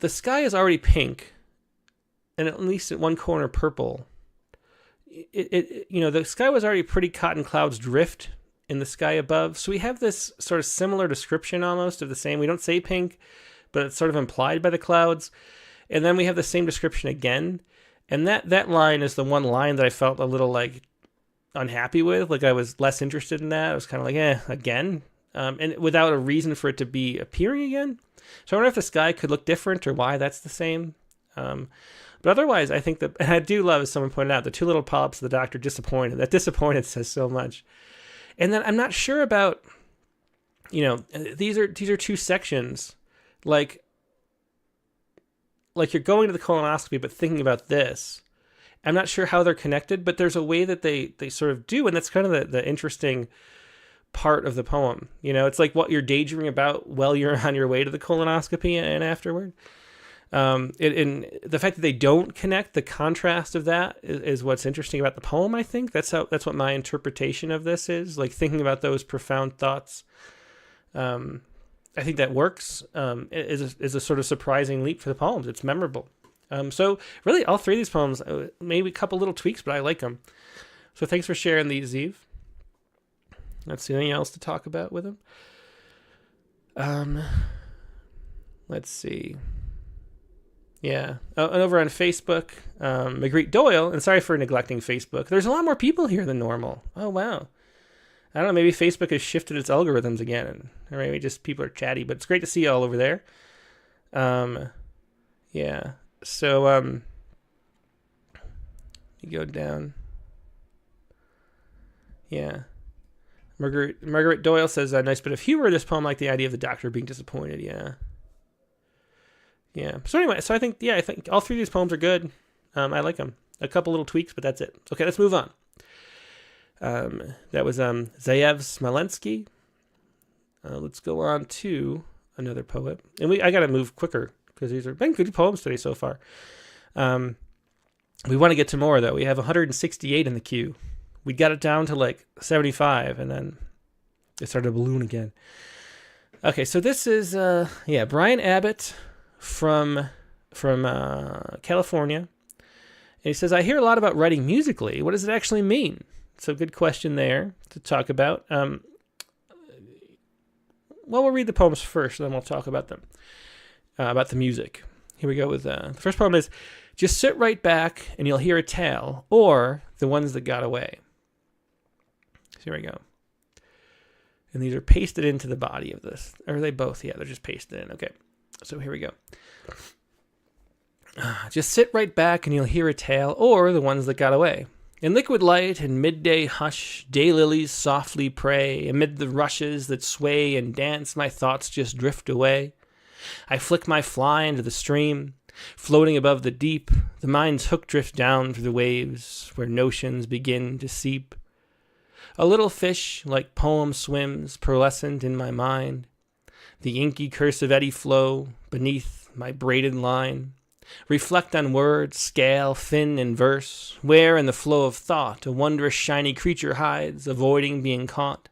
sky is already pink, and at least at one corner purple. The sky was already pretty cotton clouds drift in the sky above. So we have this sort of similar description almost of the same. We don't say pink, but it's sort of implied by the clouds. And then we have the same description again. And that line is the one line that I felt a little like unhappy with. Like I was less interested in that. I was kind of like, again. And without a reason for it to be appearing again. So I wonder if the sky could look different or why that's the same. But otherwise, I think and I do love, as someone pointed out, the two little polyps of the doctor disappointed. That disappointed says so much. And then I'm not sure about, these are two sections, like you're going to the colonoscopy, but thinking about this. I'm not sure how they're connected, but there's a way that they sort of do, and that's kind of the interesting part of the poem. It's like what you're daydreaming about while you're on your way to the colonoscopy and afterward. And the fact that they don't connect, the contrast of that is what's interesting about the poem. I think that's what my interpretation of this is, like thinking about those profound thoughts. I think that works. Is a sort of surprising leap for the poems. It's memorable. So really, all three of these poems, maybe a couple little tweaks, but I like them. So thanks for sharing these, Zev. Let's see, anything else to talk about with them? Let's see. Yeah. And over on Facebook, Magritte Doyle, and sorry for neglecting Facebook, there's a lot more people here than normal. Oh, wow. I don't know, maybe Facebook has shifted its algorithms again, or maybe just people are chatty, but it's great to see you all over there. Yeah. So, you go down. Yeah. Margaret Doyle says, a nice bit of humor in this poem, like the idea of the doctor being disappointed. Yeah. Yeah. So anyway, I think all three of these poems are good. I like them. A couple little tweaks, but that's it. Okay, let's move on. That was Zev Smelansky. Let's go on to another poet. And I got to move quicker because these have been good poems today so far. We want to get to more, though. We have 168 in the queue. We got it down to like 75, and then it started to balloon again. Okay, so this is Brian Abbott from California. And he says, I hear a lot about writing musically. What does it actually mean? So good question there to talk about. Well, we'll read the poems first, and then we'll talk about them, about the music. Here we go with the first poem is, just sit right back and you'll hear a tale, or the ones that got away. So here we go. And these are pasted into the body of this. Or are they both? Yeah, they're just pasted in. Okay. So here we go. Just sit right back and you'll hear a tale, or the ones that got away. In liquid light and midday hush, daylilies softly pray. Amid the rushes that sway and dance, my thoughts just drift away. I flick my fly into the stream, floating above the deep. The mind's hook drifts down through the waves, where notions begin to seep. A little fish, like poem, swims, pearlescent in my mind. The inky curse of eddy flow beneath my braided line. Reflect on words, scale, fin, and verse, where in the flow of thought a wondrous shiny creature hides, avoiding being caught.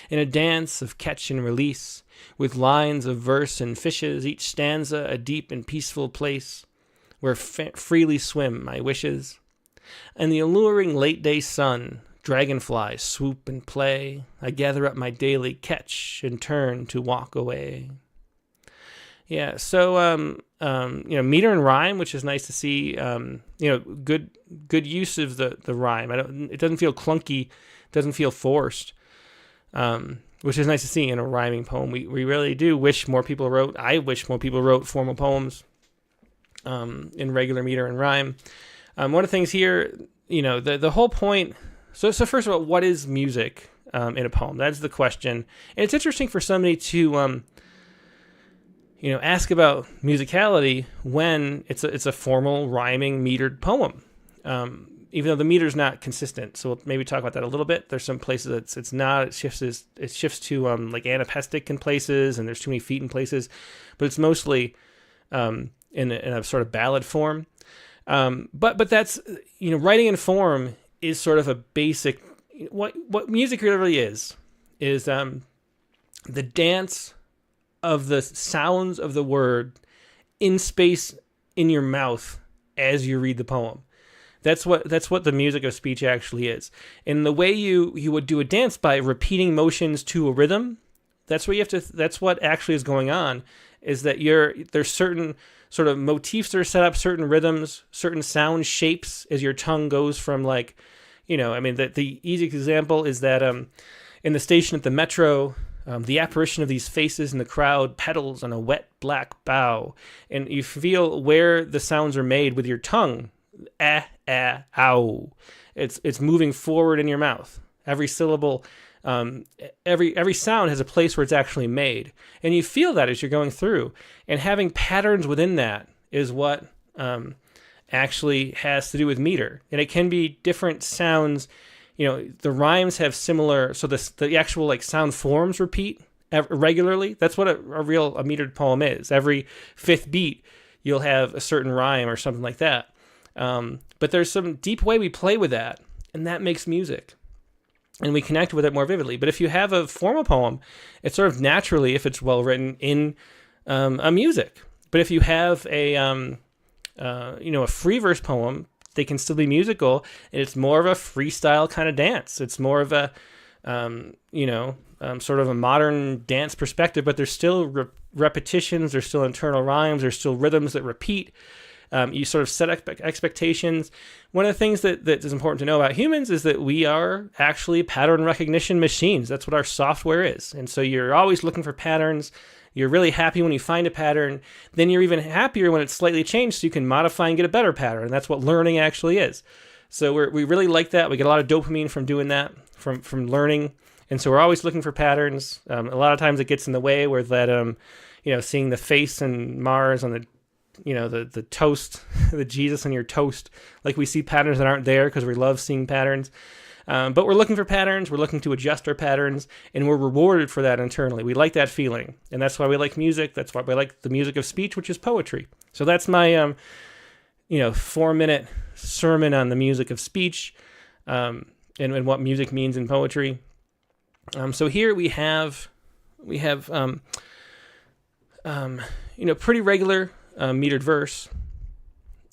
In a dance of catch and release, with lines of verse and fishes, each stanza a deep and peaceful place, where freely swim my wishes. And the alluring late-day sun, dragonflies swoop and play, I gather up my daily catch and turn to walk away. Yeah, so meter and rhyme, which is nice to see. Good use of the rhyme. It doesn't feel clunky, doesn't feel forced. which is nice to see in a rhyming poem. We really do wish more people wrote. I wish more people wrote formal poems in regular meter and rhyme. One of the things here, the whole point. So first of all, what is music in a poem? That's the question. And it's interesting for somebody to ask about musicality when it's a formal rhyming metered poem. Even though the meter's not consistent. So we'll maybe talk about that a little bit. There's some places it's not. It shifts to like anapestic in places, and there's too many feet in places, but it's mostly in a sort of ballad form. But that's writing in form is sort of a basic. What music really is the dance of the sounds of the word in space in your mouth as you read the poem. That's what the music of speech actually is. And the way you would do a dance by repeating motions to a rhythm, that's what actually is going on, is that there's certain sort of motifs that are set up, certain rhythms, certain sound shapes as your tongue goes from the easiest example is that in the station at the metro, the apparition of these faces in the crowd pedals on a wet black bow, and you feel where the sounds are made with your tongue. Ow. It's moving forward in your mouth. Every syllable, every sound has a place where it's actually made, and you feel that as you're going through. And having patterns within that is what actually has to do with meter. And it can be different sounds. The rhymes have similar, so the actual like sound forms repeat regularly. That's what a metered poem is. Every fifth beat, you'll have a certain rhyme or something like that. But there's some deep way we play with that, and that makes music, and we connect with it more vividly. But if you have a formal poem, it's sort of naturally, if it's well written, in a music. But if you have a free verse poem, they can still be musical, and it's more of a freestyle kind of dance. It's more of a sort of a modern dance perspective, but there's still repetitions, there's still internal rhymes, there's still rhythms that repeat. You sort of set expectations. One of the things that is important to know about humans is that we are actually pattern recognition machines. That's what our software is. And so you're always looking for patterns. You're really happy when you find a pattern. Then you're even happier when it's slightly changed so you can modify and get a better pattern. And that's what learning actually is. So we really like that. We get a lot of dopamine from doing that, from learning. And so we're always looking for patterns. A lot of times it gets in the way where that, seeing the face and Mars on the toast, the Jesus on your toast, like we see patterns that aren't there because we love seeing patterns. But we're looking for patterns. We're looking to adjust our patterns, and we're rewarded for that internally. We like that feeling, and that's why we like music. That's why we like the music of speech, which is poetry. So that's my, 4-minute sermon on the music of speech, and what music means in poetry. So here we have pretty regular metered verse,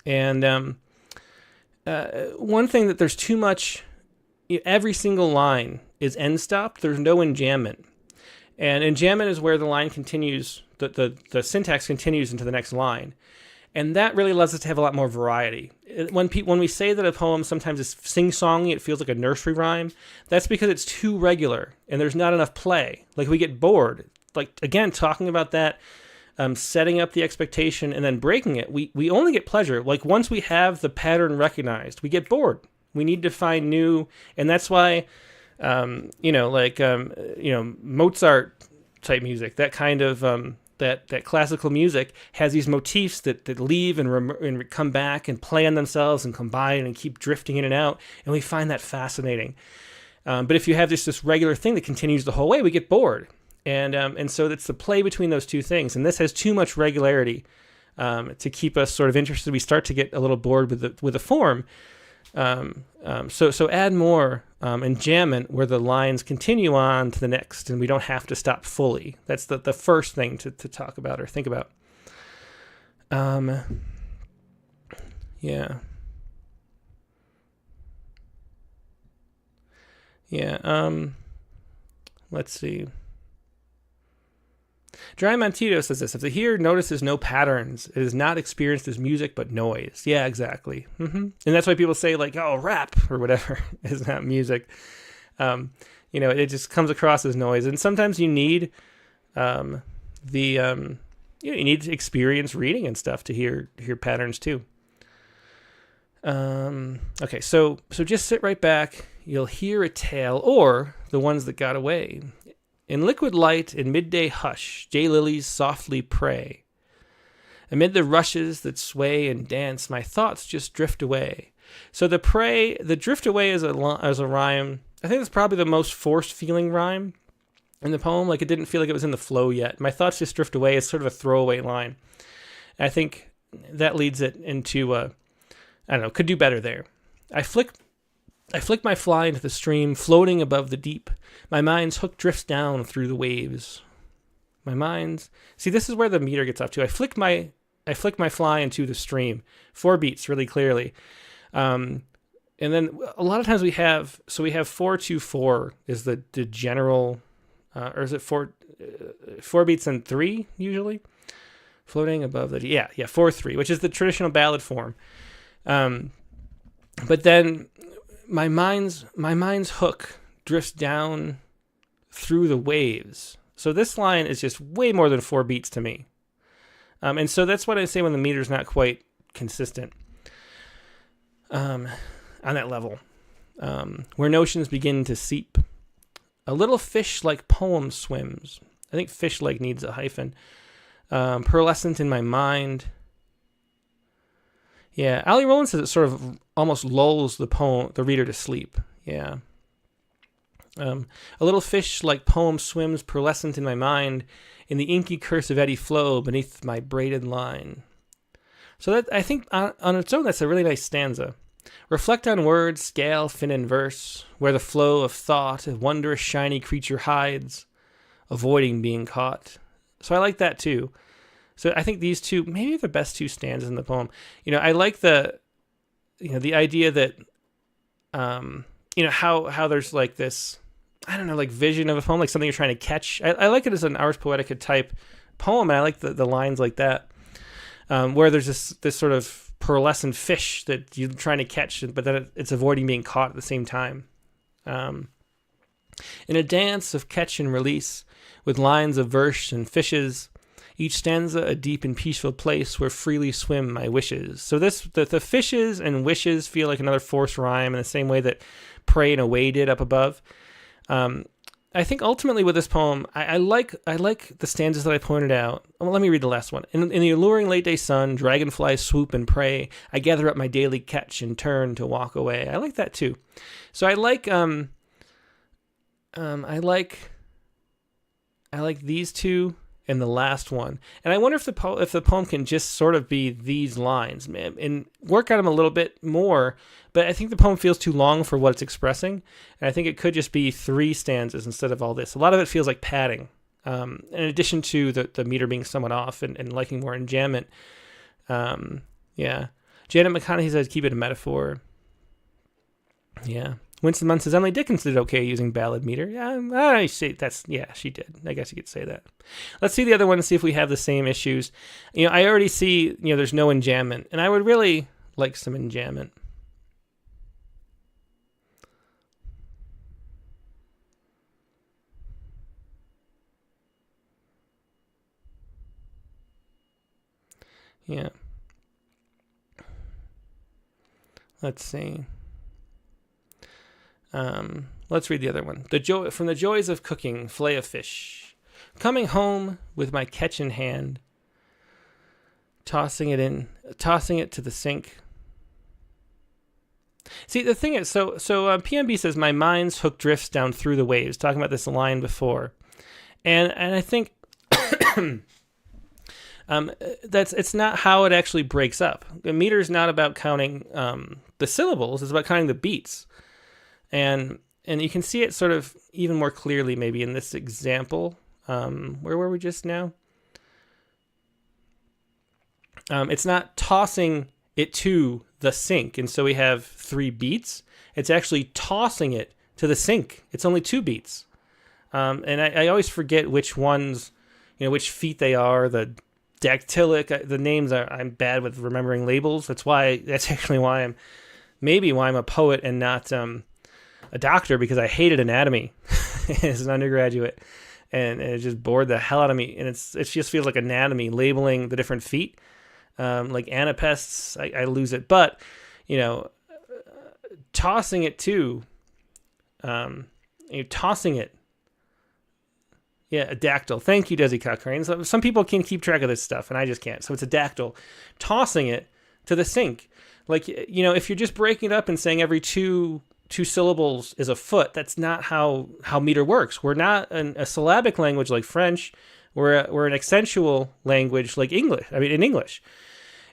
and one thing that there's too much. Every single line is end stopped. There's no enjambment, and enjambment is where the line continues. The syntax continues into the next line, and that really allows us to have a lot more variety. When we say that a poem sometimes is sing-songy, it feels like a nursery rhyme. That's because it's too regular, and there's not enough play. Like we get bored. Like again, talking about that. Setting up the expectation and then breaking it, we only get pleasure. Like once we have the pattern recognized, we get bored. We need to find new, and that's why, Mozart type music, that kind of that classical music has these motifs that leave and come back and play on themselves and combine and keep drifting in and out, and we find that fascinating. But if you have this regular thing that continues the whole way, we get bored. And so it's the play between those two things. And this has too much regularity to keep us sort of interested. We start to get a little bored with the form. So add more enjambment where the lines continue on to the next, and we don't have to stop fully. That's the first thing to talk about or think about. Yeah. Let's see. Dry Montito says this: if the hearer notices no patterns, it is not experienced as music but noise. Yeah, exactly. And that's why people say like, "Oh, rap" or whatever is not music. it just comes across as noise. And sometimes you need you need experience reading and stuff to hear patterns too. Okay, so just sit right back. You'll hear a tale, or the ones that got away. In liquid light and midday hush, jay lilies softly pray. Amid the rushes that sway and dance, my thoughts just drift away. So the drift away as a rhyme, I think it's probably the most forced feeling rhyme in the poem. Like, it didn't feel like it was in the flow yet. My thoughts just drift away is sort of a throwaway line. I think that leads it into I don't know, could do better there. I flick my fly into the stream, floating above the deep. My mind's hook drifts down through the waves. See, this is where the meter gets up to. I flick my fly into the stream. 4 beats really clearly. And then a lot of times we have 4-2-4 is the general, or is it 4 beats and 3 usually? Floating above the, 4-3, which is the traditional ballad form. But then my mind's hook drifts down through the waves. So this line is just way more than 4 beats to me. And so that's what I say when the meter's not quite consistent on that level. Where notions begin to seep. A little fish-like poem swims. I think fish-like needs a hyphen. Pearlescent in my mind. Yeah, Ali Rowland says it sort of almost lulls the reader to sleep. Yeah. A little fish-like poem swims pearlescent in my mind, in the inky curse of eddy flow beneath my braided line. So that, I think on its own, that's a really nice stanza. Reflect on words, scale, fin, and verse, where the flow of thought, a wondrous shiny creature hides, avoiding being caught. So I like that too. So I think these two, maybe the best 2 stanzas in the poem. I like the idea that, how there's like this, I don't know, like vision of a poem, like something you're trying to catch. I like it as an Ars Poetica type poem, and I like the lines like that, where there's this sort of pearlescent fish that you're trying to catch, but then it's avoiding being caught at the same time. In a dance of catch and release, with lines of verse and fishes, each stanza a deep and peaceful place where freely swim my wishes. So the fishes and wishes feel like another forced rhyme in the same way that pray and away did up above. I think ultimately with this poem, I like the stanzas that I pointed out. Well, let me read the last one. In the alluring late day sun, dragonflies swoop and prey. I gather up my daily catch and turn to walk away. I like that too. So I like these two and the last one. And I wonder if the poem can just sort of be these lines, man, and work on them a little bit more. But I think the poem feels too long for what it's expressing. And I think it could just be 3 stanzas instead of all this. A lot of it feels like padding. In addition to the meter being somewhat off and liking more enjambment. Yeah. Janet McConaughey says, keep it a metaphor. Yeah. Winston Munn says, Emily Dickinson did okay using ballad meter. Yeah, I see. She did. I guess you could say that. Let's see the other one and see if we have the same issues. I already see, there's no enjambment, and I would really like some enjambment. Yeah. Let's see. Let's read the other one. From the joys of cooking, fillet of fish. Coming home with my catch in hand, tossing it to the sink. See, the thing is, so PMB says, my mind's hook drifts down through the waves, talking about this line before. And I think it's not how it actually breaks up. The meter is not about counting the syllables, it's about counting the beats. And you can see it sort of even more clearly maybe in this example. Where were we just now? It's not tossing it to the sink, and so we have 3 beats. It's actually tossing it to the sink. It's only 2 beats. And I always forget which ones, which feet they are, the dactylic, the names I'm bad with remembering labels. That's actually why I'm a poet and not a doctor, because I hated anatomy as an undergraduate, and it just bored the hell out of me. And it just feels like anatomy, labeling the different feet, like anapests. I lose it, but tossing it too. Tossing it. Yeah, a dactyl. Thank you, Desi Cochrane. Some people can keep track of this stuff, and I just can't. So it's a dactyl. Tossing it to the sink. Like, if you're just breaking it up and saying every two syllables is a foot, that's not how meter works. We're not a syllabic language like French. We're an accentual language like English. I mean, in English.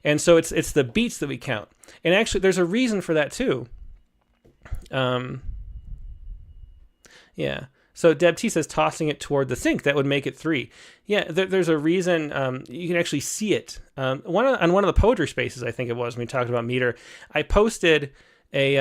And so it's the beats that we count. And actually, there's a reason for that, too. Yeah. So Deb T says tossing it toward the sink. That would make it 3. Yeah, there's a reason. You can actually see it. On one of the poetry spaces, I think it was, when we talked about meter, I posted a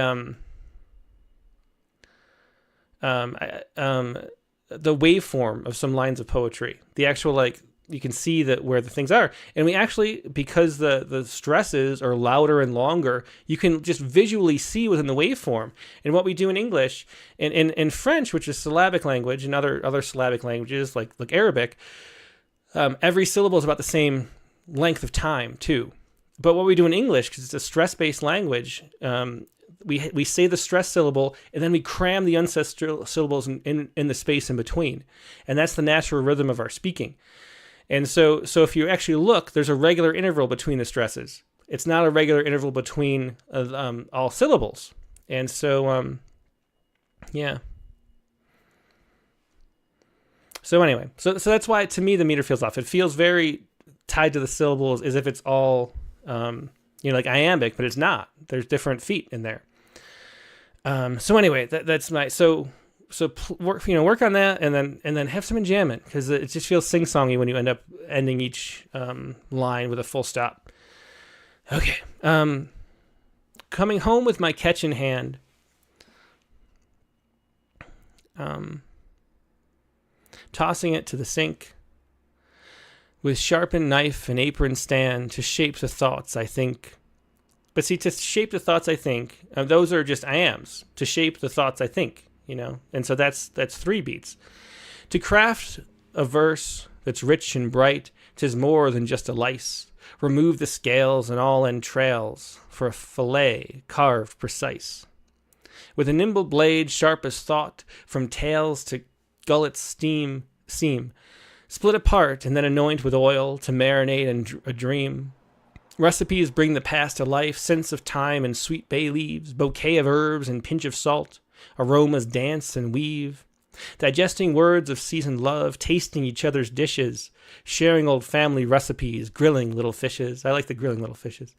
the waveform of some lines of poetry. The actual, you can see where the things are. And we actually, because the stresses are louder and longer, you can just visually see within the waveform. And what we do in English, and in French, which is syllabic language, and other syllabic languages like Arabic, every syllable is about the same length of time too. But what we do in English, because it's a stress-based language, we say the stress syllable, and then we cram the unstressed syllables in the space in between. And that's the natural rhythm of our speaking. And so if you actually look, there's a regular interval between the stresses. It's not a regular interval between all syllables. And so, yeah. So anyway, so that's why, to me, the meter feels off. It feels very tied to the syllables, as if it's all, like iambic, but it's not. There's different feet in there. So anyway, that's my... So work on that, and then have some enjambment, because it just feels sing-songy when you end up ending each line with a full stop. Okay. Coming home with my catch in hand. Tossing it to the sink. With sharpened knife and apron stand to shape the thoughts I think. But see, to shape the thoughts I think, those are just iams. To shape the thoughts I think. And so that's 3 beats. To craft a verse that's rich and bright, 'tis more than just a lice. Remove the scales and all entrails for a fillet carved precise. With a nimble blade sharp as thought, from tails to gullets seam, split apart and then anoint with oil to marinate in a dream. Recipes bring the past to life, sense of time and sweet bay leaves, bouquet of herbs and pinch of salt. Aromas dance and weave, digesting words of seasoned love, tasting each other's dishes, sharing old family recipes, grilling little fishes. I like the grilling little fishes.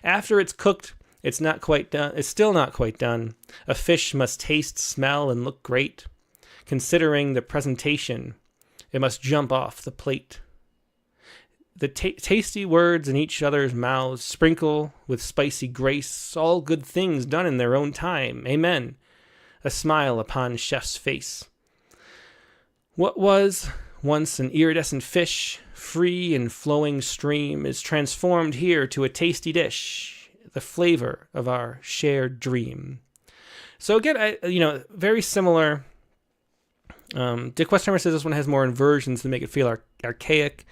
After it's cooked, it's not quite done. It's still not quite done. A fish must taste, smell, and look great. Considering the presentation, it must jump off the plate. The tasty words in each other's mouths sprinkle with spicy grace all good things done in their own time. Amen. A smile upon chef's face. What was once an iridescent fish, free and flowing stream, is transformed here to a tasty dish, the flavor of our shared dream. So again, very similar. Dick Westheimer says this one has more inversions to make it feel archaic.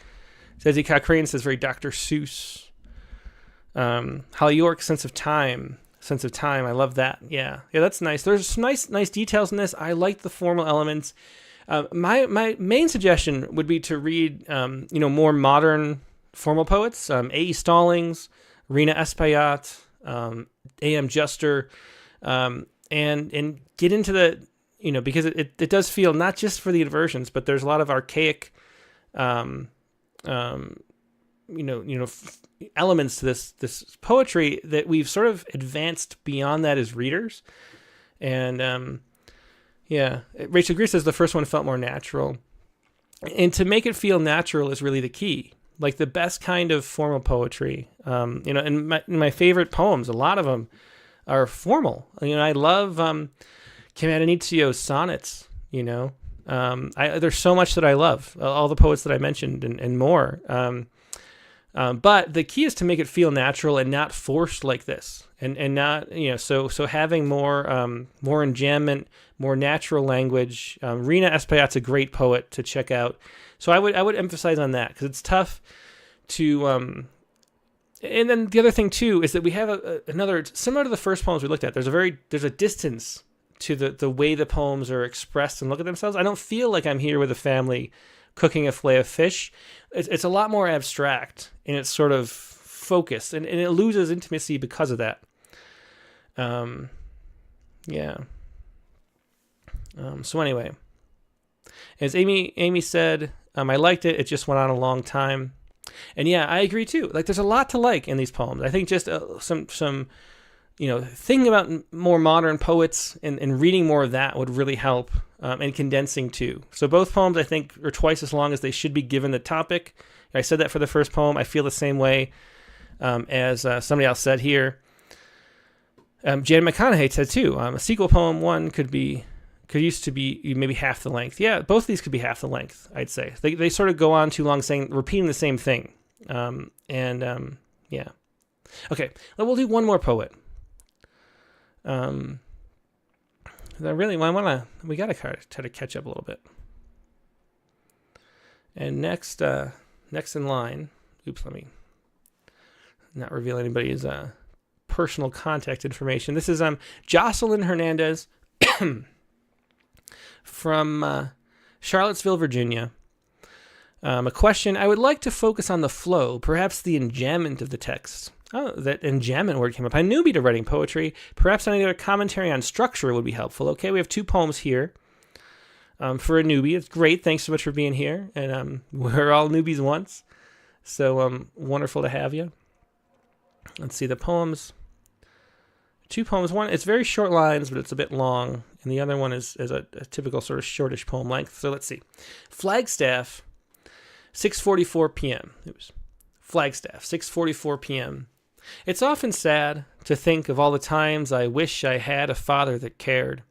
Desi Cochrane says very Dr. Seuss. Holly York, sense of time. I love that. Yeah, that's nice. There's some nice details in this. I like the formal elements. My main suggestion would be to read more modern formal poets. A.E. Stallings, Rena Espaillat, A.M. Juster, and get into the because it does feel not just for the inversions, but there's a lot of archaic elements to this poetry that we've sort of advanced beyond that as readers. And Rachel Greer says the first one felt more natural. And to make it feel natural is really the key. Like the best kind of formal poetry, and my favorite poems, a lot of them are formal. I love Kim Adenizio's sonnets, there's so much that I love, all the poets that I mentioned and more. But the key is to make it feel natural and not forced like this, and not so having more enjambment, more natural language. Rina Espaillat's a great poet to check out. So I would emphasize on that because it's tough to. And then the other thing too is that we have another similar to the first poems we looked at. There's a distance to the way the poems are expressed and look at themselves. I don't feel like I'm here with a family cooking a fillet of fish. It's a lot more abstract and it's sort of focused and it loses intimacy because of that. Yeah. So anyway, as Amy said, I liked it. It just went on a long time. And yeah, I agree too. Like there's a lot to like in these poems. I think just some thinking about more modern poets and reading more of that would really help, and condensing too. So both poems I think are twice as long as they should be given the topic. I said that for the first poem. I feel the same way as somebody else said here. Janet McConaughey said too. A sequel poem one could used to be maybe half the length. Yeah, both of these could be half the length, I'd say. They sort of go on too long repeating the same thing. Yeah. Okay, we'll do one more poet. We gotta try to catch up a little bit. And next in line, let me not reveal anybody's personal contact information. This is Joselyn Hernandez from Charlottesville, Virginia. A question: I would like to focus on the flow, perhaps the enjambment of the text. Oh, that enjambment word came up. I newbie to writing poetry. Perhaps any other commentary on structure would be helpful. Okay, we have 2 poems here. For a newbie, it's great. Thanks so much for being here. And we're all newbies once. So wonderful to have you. Let's see the poems. 2 poems. One, it's very short lines, but it's a bit long. And the other one is a typical sort of shortish poem length. So let's see. Flagstaff, 6:44 p.m. It was Flagstaff, 6:44 p.m. It's often sad to think of all the times I wish I had a father that cared.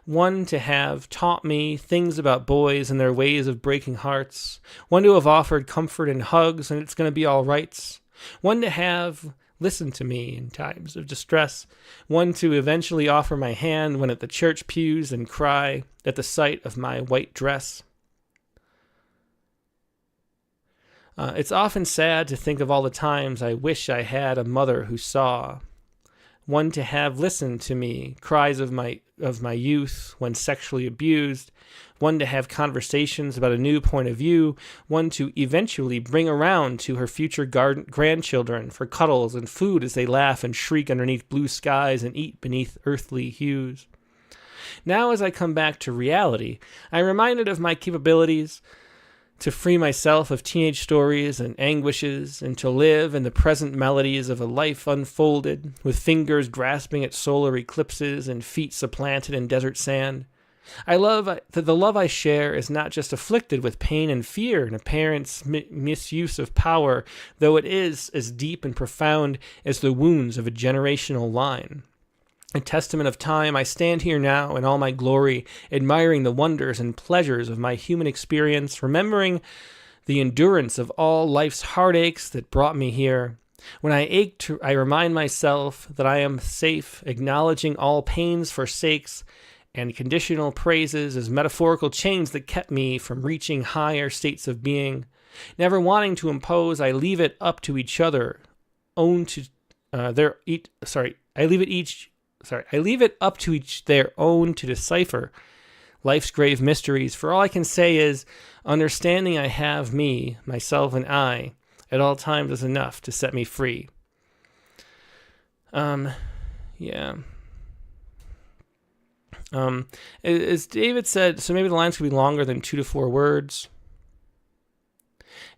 One to have taught me things about boys and their ways of breaking hearts. One to have offered comfort and hugs and it's going to be all right. One to have listened to me in times of distress. One to eventually offer my hand when at the church pews and cry at the sight of my white dress. It's often sad to think of all the times I wish I had a mother who saw. One to have listened to me, cries of my youth when sexually abused. One to have conversations about a new point of view. One to eventually bring around to her future grandchildren for cuddles and food as they laugh and shriek underneath blue skies and eat beneath earthly hues. Now as I come back to reality, I'm reminded of my capabilities to free myself of teenage stories and anguishes, and to live in the present melodies of a life unfolded, with fingers grasping at solar eclipses and feet supplanted in desert sand. I love that the love I share is not just afflicted with pain and fear and a parent's misuse of power, though it is as deep and profound as the wounds of a generational line. A testament of time, I stand here now in all my glory, admiring the wonders and pleasures of my human experience, remembering the endurance of all life's heartaches that brought me here. When I ache, I remind myself that I am safe, acknowledging all pains for sakes, and conditional praises as metaphorical chains that kept me from reaching higher states of being. Never wanting to impose, I leave it up to each other, I leave it up to each their own to decipher life's grave mysteries. For all I can say is, understanding I have me, myself, and I at all times is enough to set me free. Yeah. As David said, so maybe the lines could be longer than 2 to 4 words.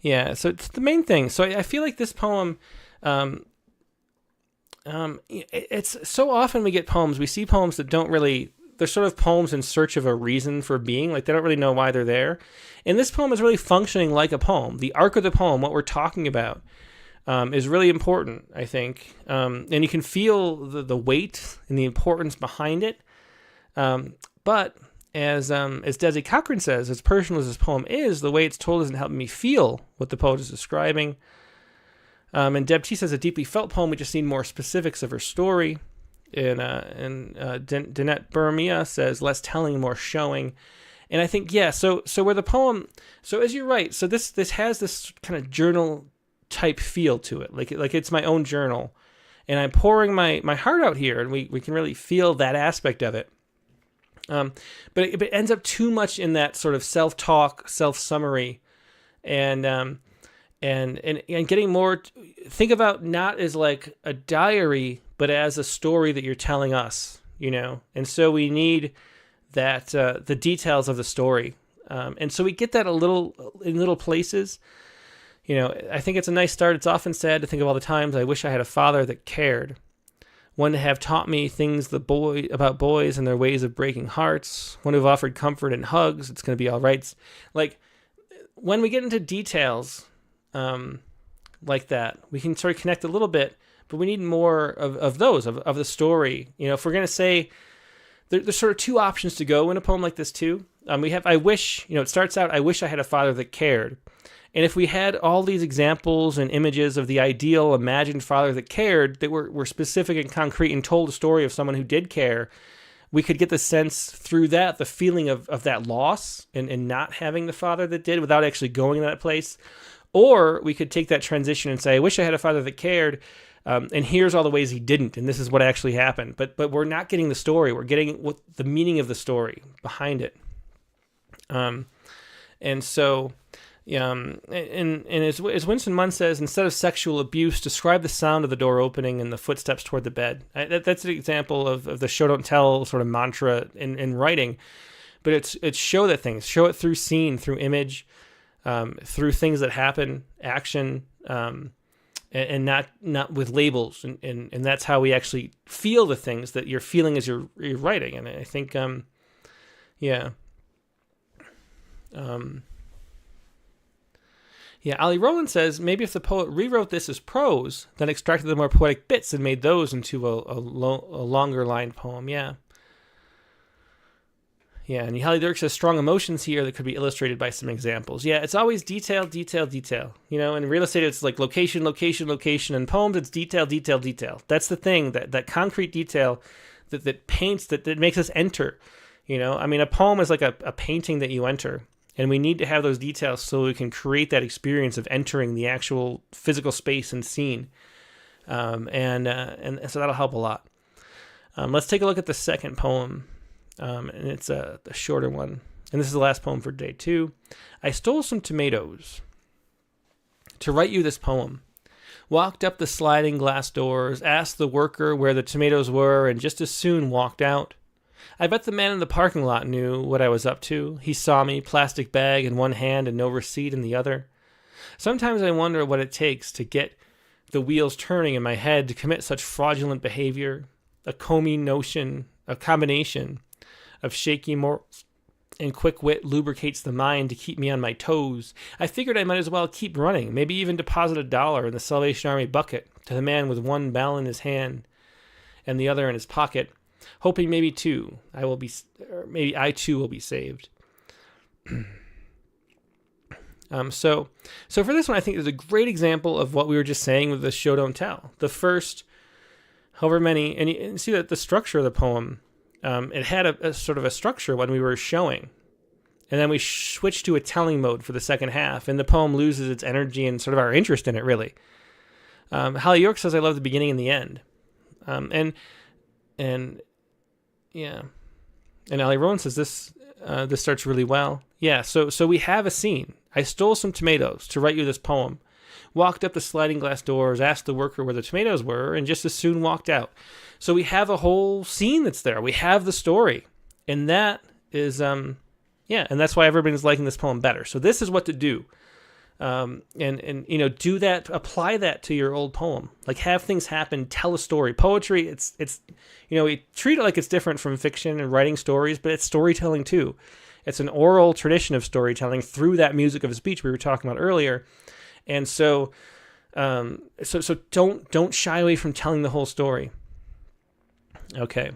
Yeah, so it's the main thing. So I feel like this poem, it's so often we get poems, we see poems that don't really, they're sort of poems in search of a reason for being, like they don't really know why they're there. And this poem is really functioning like a poem. The arc of the poem, what we're talking about, is really important, I think. And you can feel the weight and the importance behind it. But as Desi Cochran says, as personal as this poem is, the way it's told isn't helping me feel what the poet is describing. And Deb T says, a deeply felt poem, we just need more specifics of her story. Danette Burmia says less telling, more showing. And I think, yeah, so where the poem, so as you're right, so this has this kind of journal type feel to it, like it's my own journal, and I'm pouring my heart out here, and we can really feel that aspect of it. But it ends up too much in that sort of self-talk, self-summary, and getting more, think about not as like a diary, but as a story that you're telling us, and so we need that the details of the story, and so we get that in little places. I think it's a nice start. It's often sad to think of all the times I wish I had a father that cared, one to have taught me things about boys and their ways of breaking hearts, one who've offered comfort and hugs. It's going to be all right. Like when we get into details like that, we can sort of connect a little bit, but we need more of those of the story. If we're going to say, there's sort of two options to go in a poem like this too. We have, I wish, it starts out, I wish I had a father that cared. And if we had all these examples and images of the ideal imagined father that cared, that were specific and concrete and told a story of someone who did care, we could get the sense through that, the feeling of that loss and not having the father that did without actually going to that place. Or we could take that transition and say, I wish I had a father that cared, and here's all the ways he didn't, and this is what actually happened. But we're not getting the story. We're getting what the meaning of the story behind it. And so, and as Winston Munn says, instead of sexual abuse, describe the sound of the door opening and the footsteps toward the bed. That's an example of the show don't tell sort of mantra in writing. But it's show that things, show it through scene, through image, through things that happen, action, and not with labels, and that's how we actually feel the things that you're feeling as you're writing. And I think, Ali Rowland says, maybe if the poet rewrote this as prose, then extracted the more poetic bits and made those into a longer lined poem. Yeah, and Holly Dirk says strong emotions here that could be illustrated by some examples. Yeah, it's always detail. In real estate, it's like location. In poems, it's detail. That's the thing, that concrete detail that paints, that makes us enter. A poem is like a painting that you enter. And we need to have those details so we can create that experience of entering the actual physical space and scene. And so that'll help a lot. Let's take a look at the second poem. And it's the shorter one. And this is the last poem for day 2. I stole some tomatoes to write you this poem. Walked up the sliding glass doors, asked the worker where the tomatoes were, and just as soon walked out. I bet the man in the parking lot knew what I was up to. He saw me, plastic bag in one hand and no receipt in the other. Sometimes I wonder what it takes to get the wheels turning in my head to commit such fraudulent behavior. A combination of shaky morals and quick wit lubricates the mind to keep me on my toes. I figured I might as well keep running, maybe even deposit $1 in the Salvation Army bucket to the man with one bell in his hand and the other in his pocket, hoping maybe I too will be saved. So for this one, I think there's a great example of what we were just saying with the show don't tell. The first, however many, and you see that the structure of the poem, it had a sort of a structure when we were showing, and then we switched to a telling mode for the second half, and the poem loses its energy and sort of our interest in it, really. Holly York says, I love the beginning and the end. And Ali Rowan says this starts really well. Yeah, so we have a scene. I stole some tomatoes to write you this poem. Walked up the sliding glass doors, asked the worker where the tomatoes were, and just as soon walked out. So we have a whole scene that's there. We have the story. And that is, and that's why everybody's liking this poem better. So this is what to do. Do that, apply that to your old poem. Like, have things happen, tell a story. Poetry, it's we treat it like it's different from fiction and writing stories, but it's storytelling too. It's an oral tradition of storytelling through that music of speech we were talking about earlier. And so don't shy away from telling the whole story. Okay.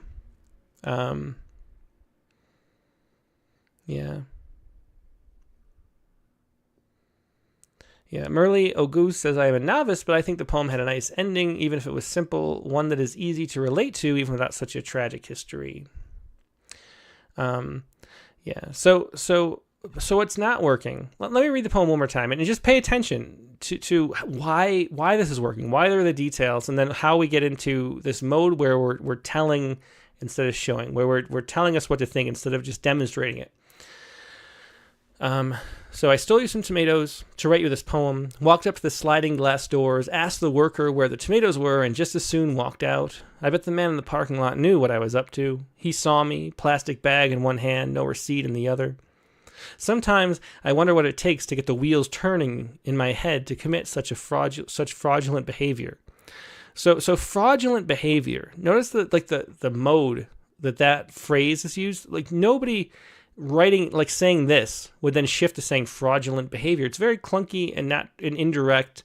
Yeah, Merle Auguste says, I am a novice, but I think the poem had a nice ending, even if it was simple, one that is easy to relate to, even without such a tragic history. Yeah, so it's not working. Let me read the poem one more time, and just pay attention to why this is working, why there are the details, and then how we get into this mode where we're telling instead of showing, where we're telling us what to think instead of just demonstrating it. So I stole you some tomatoes to write you this poem, walked up to the sliding glass doors, asked the worker where the tomatoes were, and just as soon walked out. I bet the man in the parking lot knew what I was up to. He saw me, plastic bag in one hand, no receipt in the other. Sometimes I wonder what it takes to get the wheels turning in my head to commit such fraudulent behavior. So fraudulent behavior. Notice the mode that phrase is used. Like nobody writing, like saying this would then shift to saying fraudulent behavior. It's very clunky and not an indirect,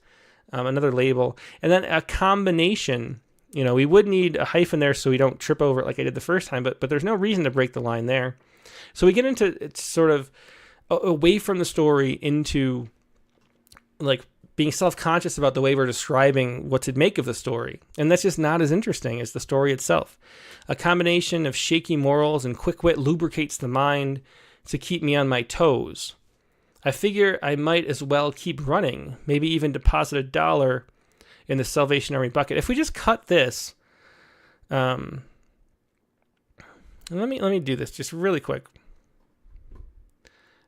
another label. And then a combination, we would need a hyphen there so we don't trip over it like I did the first time, but there's no reason to break the line there. So we get into it's sort of away from the story into like being self-conscious about the way we're describing what to make of the story. And that's just not as interesting as the story itself. A combination of shaky morals and quick wit lubricates the mind to keep me on my toes. I figure I might as well keep running, maybe even deposit $1 in the Salvation Army bucket. If we just cut this, let me do this just really quick.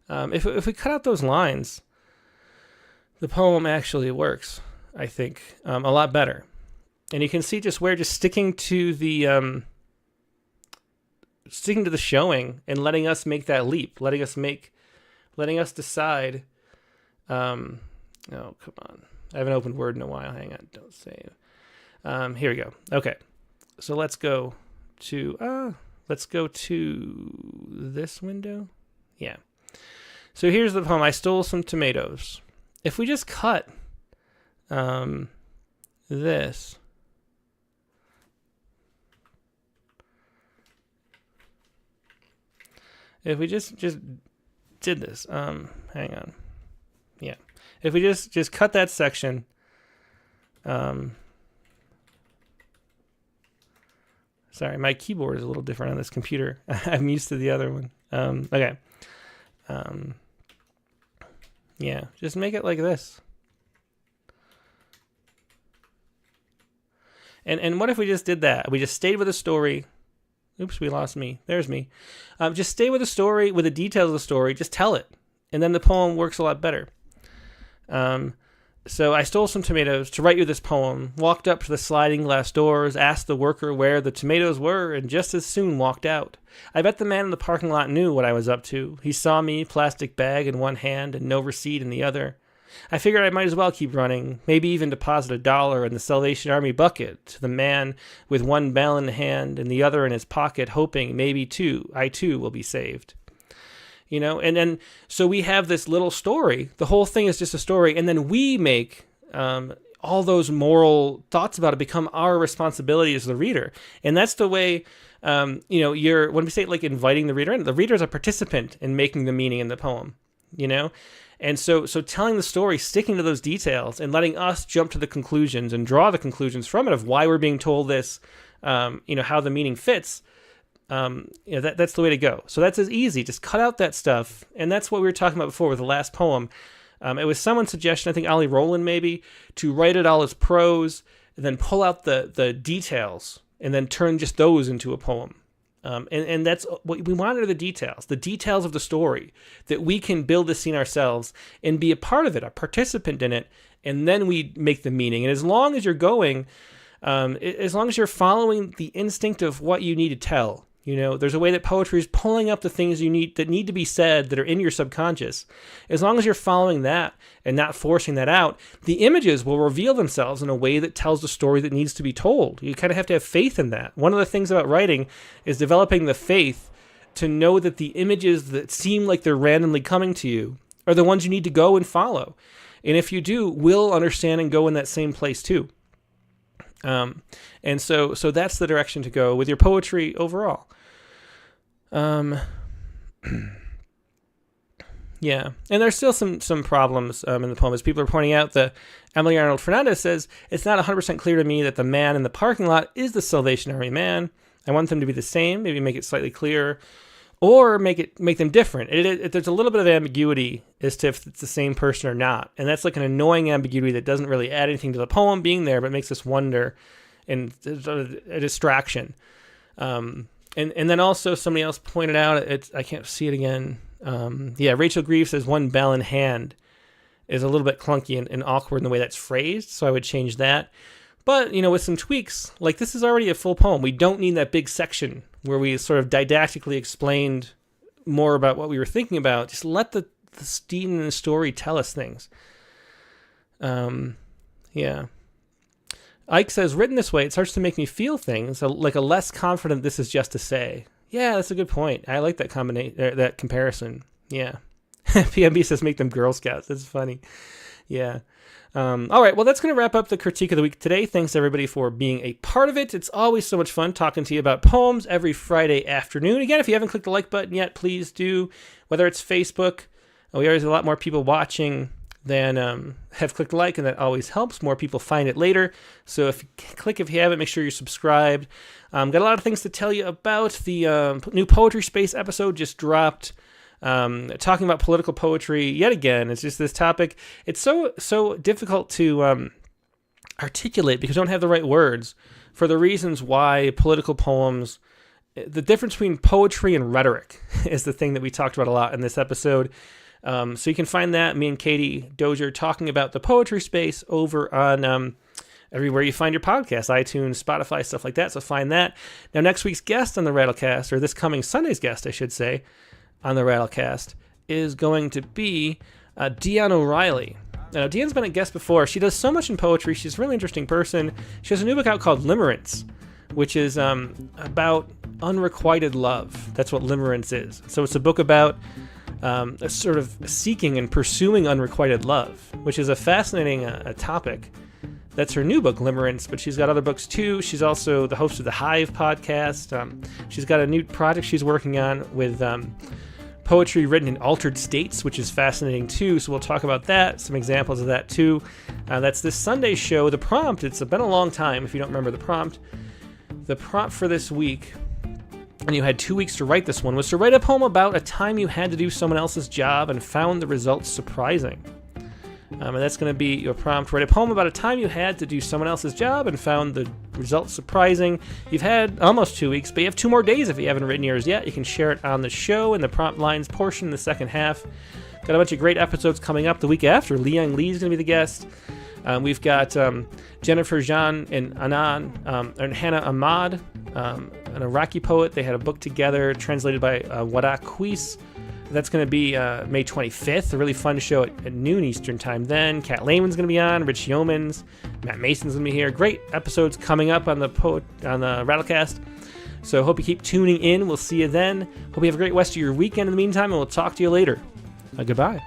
If we cut out those lines, the poem actually works, I think, a lot better. And you can see just where just sticking to the showing and letting us make that leap, letting us decide. Oh, come on. I haven't opened Word in a while. Hang on. Don't save. Here we go. Okay. So let's go to this window. Yeah. So here's the poem. I stole some tomatoes. If we just cut this, if we just did this, hang on, yeah. If we just cut that section, sorry, my keyboard is a little different on this computer. I'm used to the other one. Okay. Yeah, just make it like this. And what if we just did that? We just stayed with the story. Oops, we lost me. There's me. Just stay with the story, with the details of the story. Just tell it. And then the poem works a lot better. So I stole some tomatoes to write you this poem, walked up to the sliding glass doors, asked the worker where the tomatoes were, and just as soon walked out. I bet the man in the parking lot knew what I was up to. He saw me, plastic bag in one hand and no receipt in the other. I figured I might as well keep running, maybe even deposit $1 in the Salvation Army bucket to the man with one bell in hand and the other in his pocket, hoping maybe I too will be saved. And then so we have this little story. The whole thing is just a story, and then we make all those moral thoughts about it become our responsibility as the reader. And that's the way, when we say like inviting the reader in, the reader is a participant in making the meaning in the poem, And so telling the story, sticking to those details, and letting us jump to the conclusions and draw the conclusions from it of why we're being told this, how the meaning fits. That's the way to go. So that's as easy. Just cut out that stuff. And that's what we were talking about before with the last poem. It was someone's suggestion, I think Ollie Rowland maybe, to write it all as prose and then pull out the details and then turn just those into a poem. And that's what we wanted, are the details of the story, that we can build the scene ourselves and be a part of it, a participant in it, and then we make the meaning. And as long as you're going, as long as you're following the instinct of what you need to tell, there's a way that poetry is pulling up the things that need to be said that are in your subconscious. As long as you're following that and not forcing that out, the images will reveal themselves in a way that tells the story that needs to be told. You kind of have to have faith in that. One of the things about writing is developing the faith to know that the images that seem like they're randomly coming to you are the ones you need to go and follow. And if you do, we'll understand and go in that same place too. And so that's the direction to go with your poetry overall. Yeah, and there's still some problems in the poem. As people are pointing out, the Emily Arnold Fernandez says, it's not 100% clear to me that the man in the parking lot is the Salvation Army man. I want them to be the same, maybe make it slightly clearer, or make them different. There's a little bit of ambiguity as to if it's the same person or not, and that's like an annoying ambiguity that doesn't really add anything to the poem being there, but makes us wonder, and a distraction. And then also somebody else pointed out, I can't see it again. Rachel Grieve says one bell in hand is a little bit clunky and awkward in the way that's phrased, so I would change that. But, with some tweaks, like this is already a full poem. We don't need that big section where we sort of didactically explained more about what we were thinking about. Just let the steam in the story tell us things. Ike says, written this way, it starts to make me feel things, like a less confident this is just to say. Yeah, that's a good point. I like that that comparison. Yeah. PMB says make them Girl Scouts. That's funny. Yeah. All right, well, that's going to wrap up the Critique of the Week today. Thanks, everybody, for being a part of it. It's always so much fun talking to you about poems every Friday afternoon. Again, if you haven't clicked the like button yet, please do. Whether it's Facebook, we always have a lot more people watching than have clicked like, and that always helps. More people find it later. So if you haven't, make sure you're subscribed. Got a lot of things to tell you about. The new Poetry Space episode just dropped. Talking about political poetry yet again. It's just this topic. It's so difficult to articulate because we don't have the right words for the reasons why political poems, the difference between poetry and rhetoric is the thing that we talked about a lot in this episode. So you can find that, me and Katie Dozier talking about the Poetry Space over on everywhere you find your podcast, iTunes, Spotify, stuff like that. So find that. Now, next week's guest on the Rattlecast, or this coming Sunday's guest, I should say, on the Rattlecast, is going to be Deanne O'Reilly. Now, Deanne's been a guest before. She does so much in poetry. She's a really interesting person. She has a new book out called Limerence, which is about unrequited love. That's what limerence is. So it's a book about a sort of seeking and pursuing unrequited love, which is a fascinating topic. That's her new book, Limerence, but she's got other books too. She's also the host of the Hive podcast. She's got a new project she's working on with poetry written in altered states, which is fascinating too. So we'll talk about that, some examples of that too. That's this Sunday show. The prompt, it's been a long time if you don't remember the prompt. The prompt for this week, and you had 2 weeks to write this one, was to write a poem about a time you had to do someone else's job and found the results surprising. And that's going to be your prompt. Write a poem about a time you had to do someone else's job and found the results surprising. You've had almost 2 weeks, but you have 2 more days if you haven't written yours yet. You can share it on the show in the prompt lines portion in the second half. Got a bunch of great episodes coming up the week after. Liang Lee is going to be the guest. We've got Jennifer Jean and and Hannah Ahmad, an Iraqi poet. They had a book together translated by Wada Quis. That's going to be May 25th, a really fun show at noon Eastern time then. Kat Lehman's going to be on, Rich Yeomans, Matt Mason's going to be here. Great episodes coming up on the Rattlecast. So hope you keep tuning in. We'll see you then. Hope you have a great rest of your weekend in the meantime, and we'll talk to you later. Goodbye.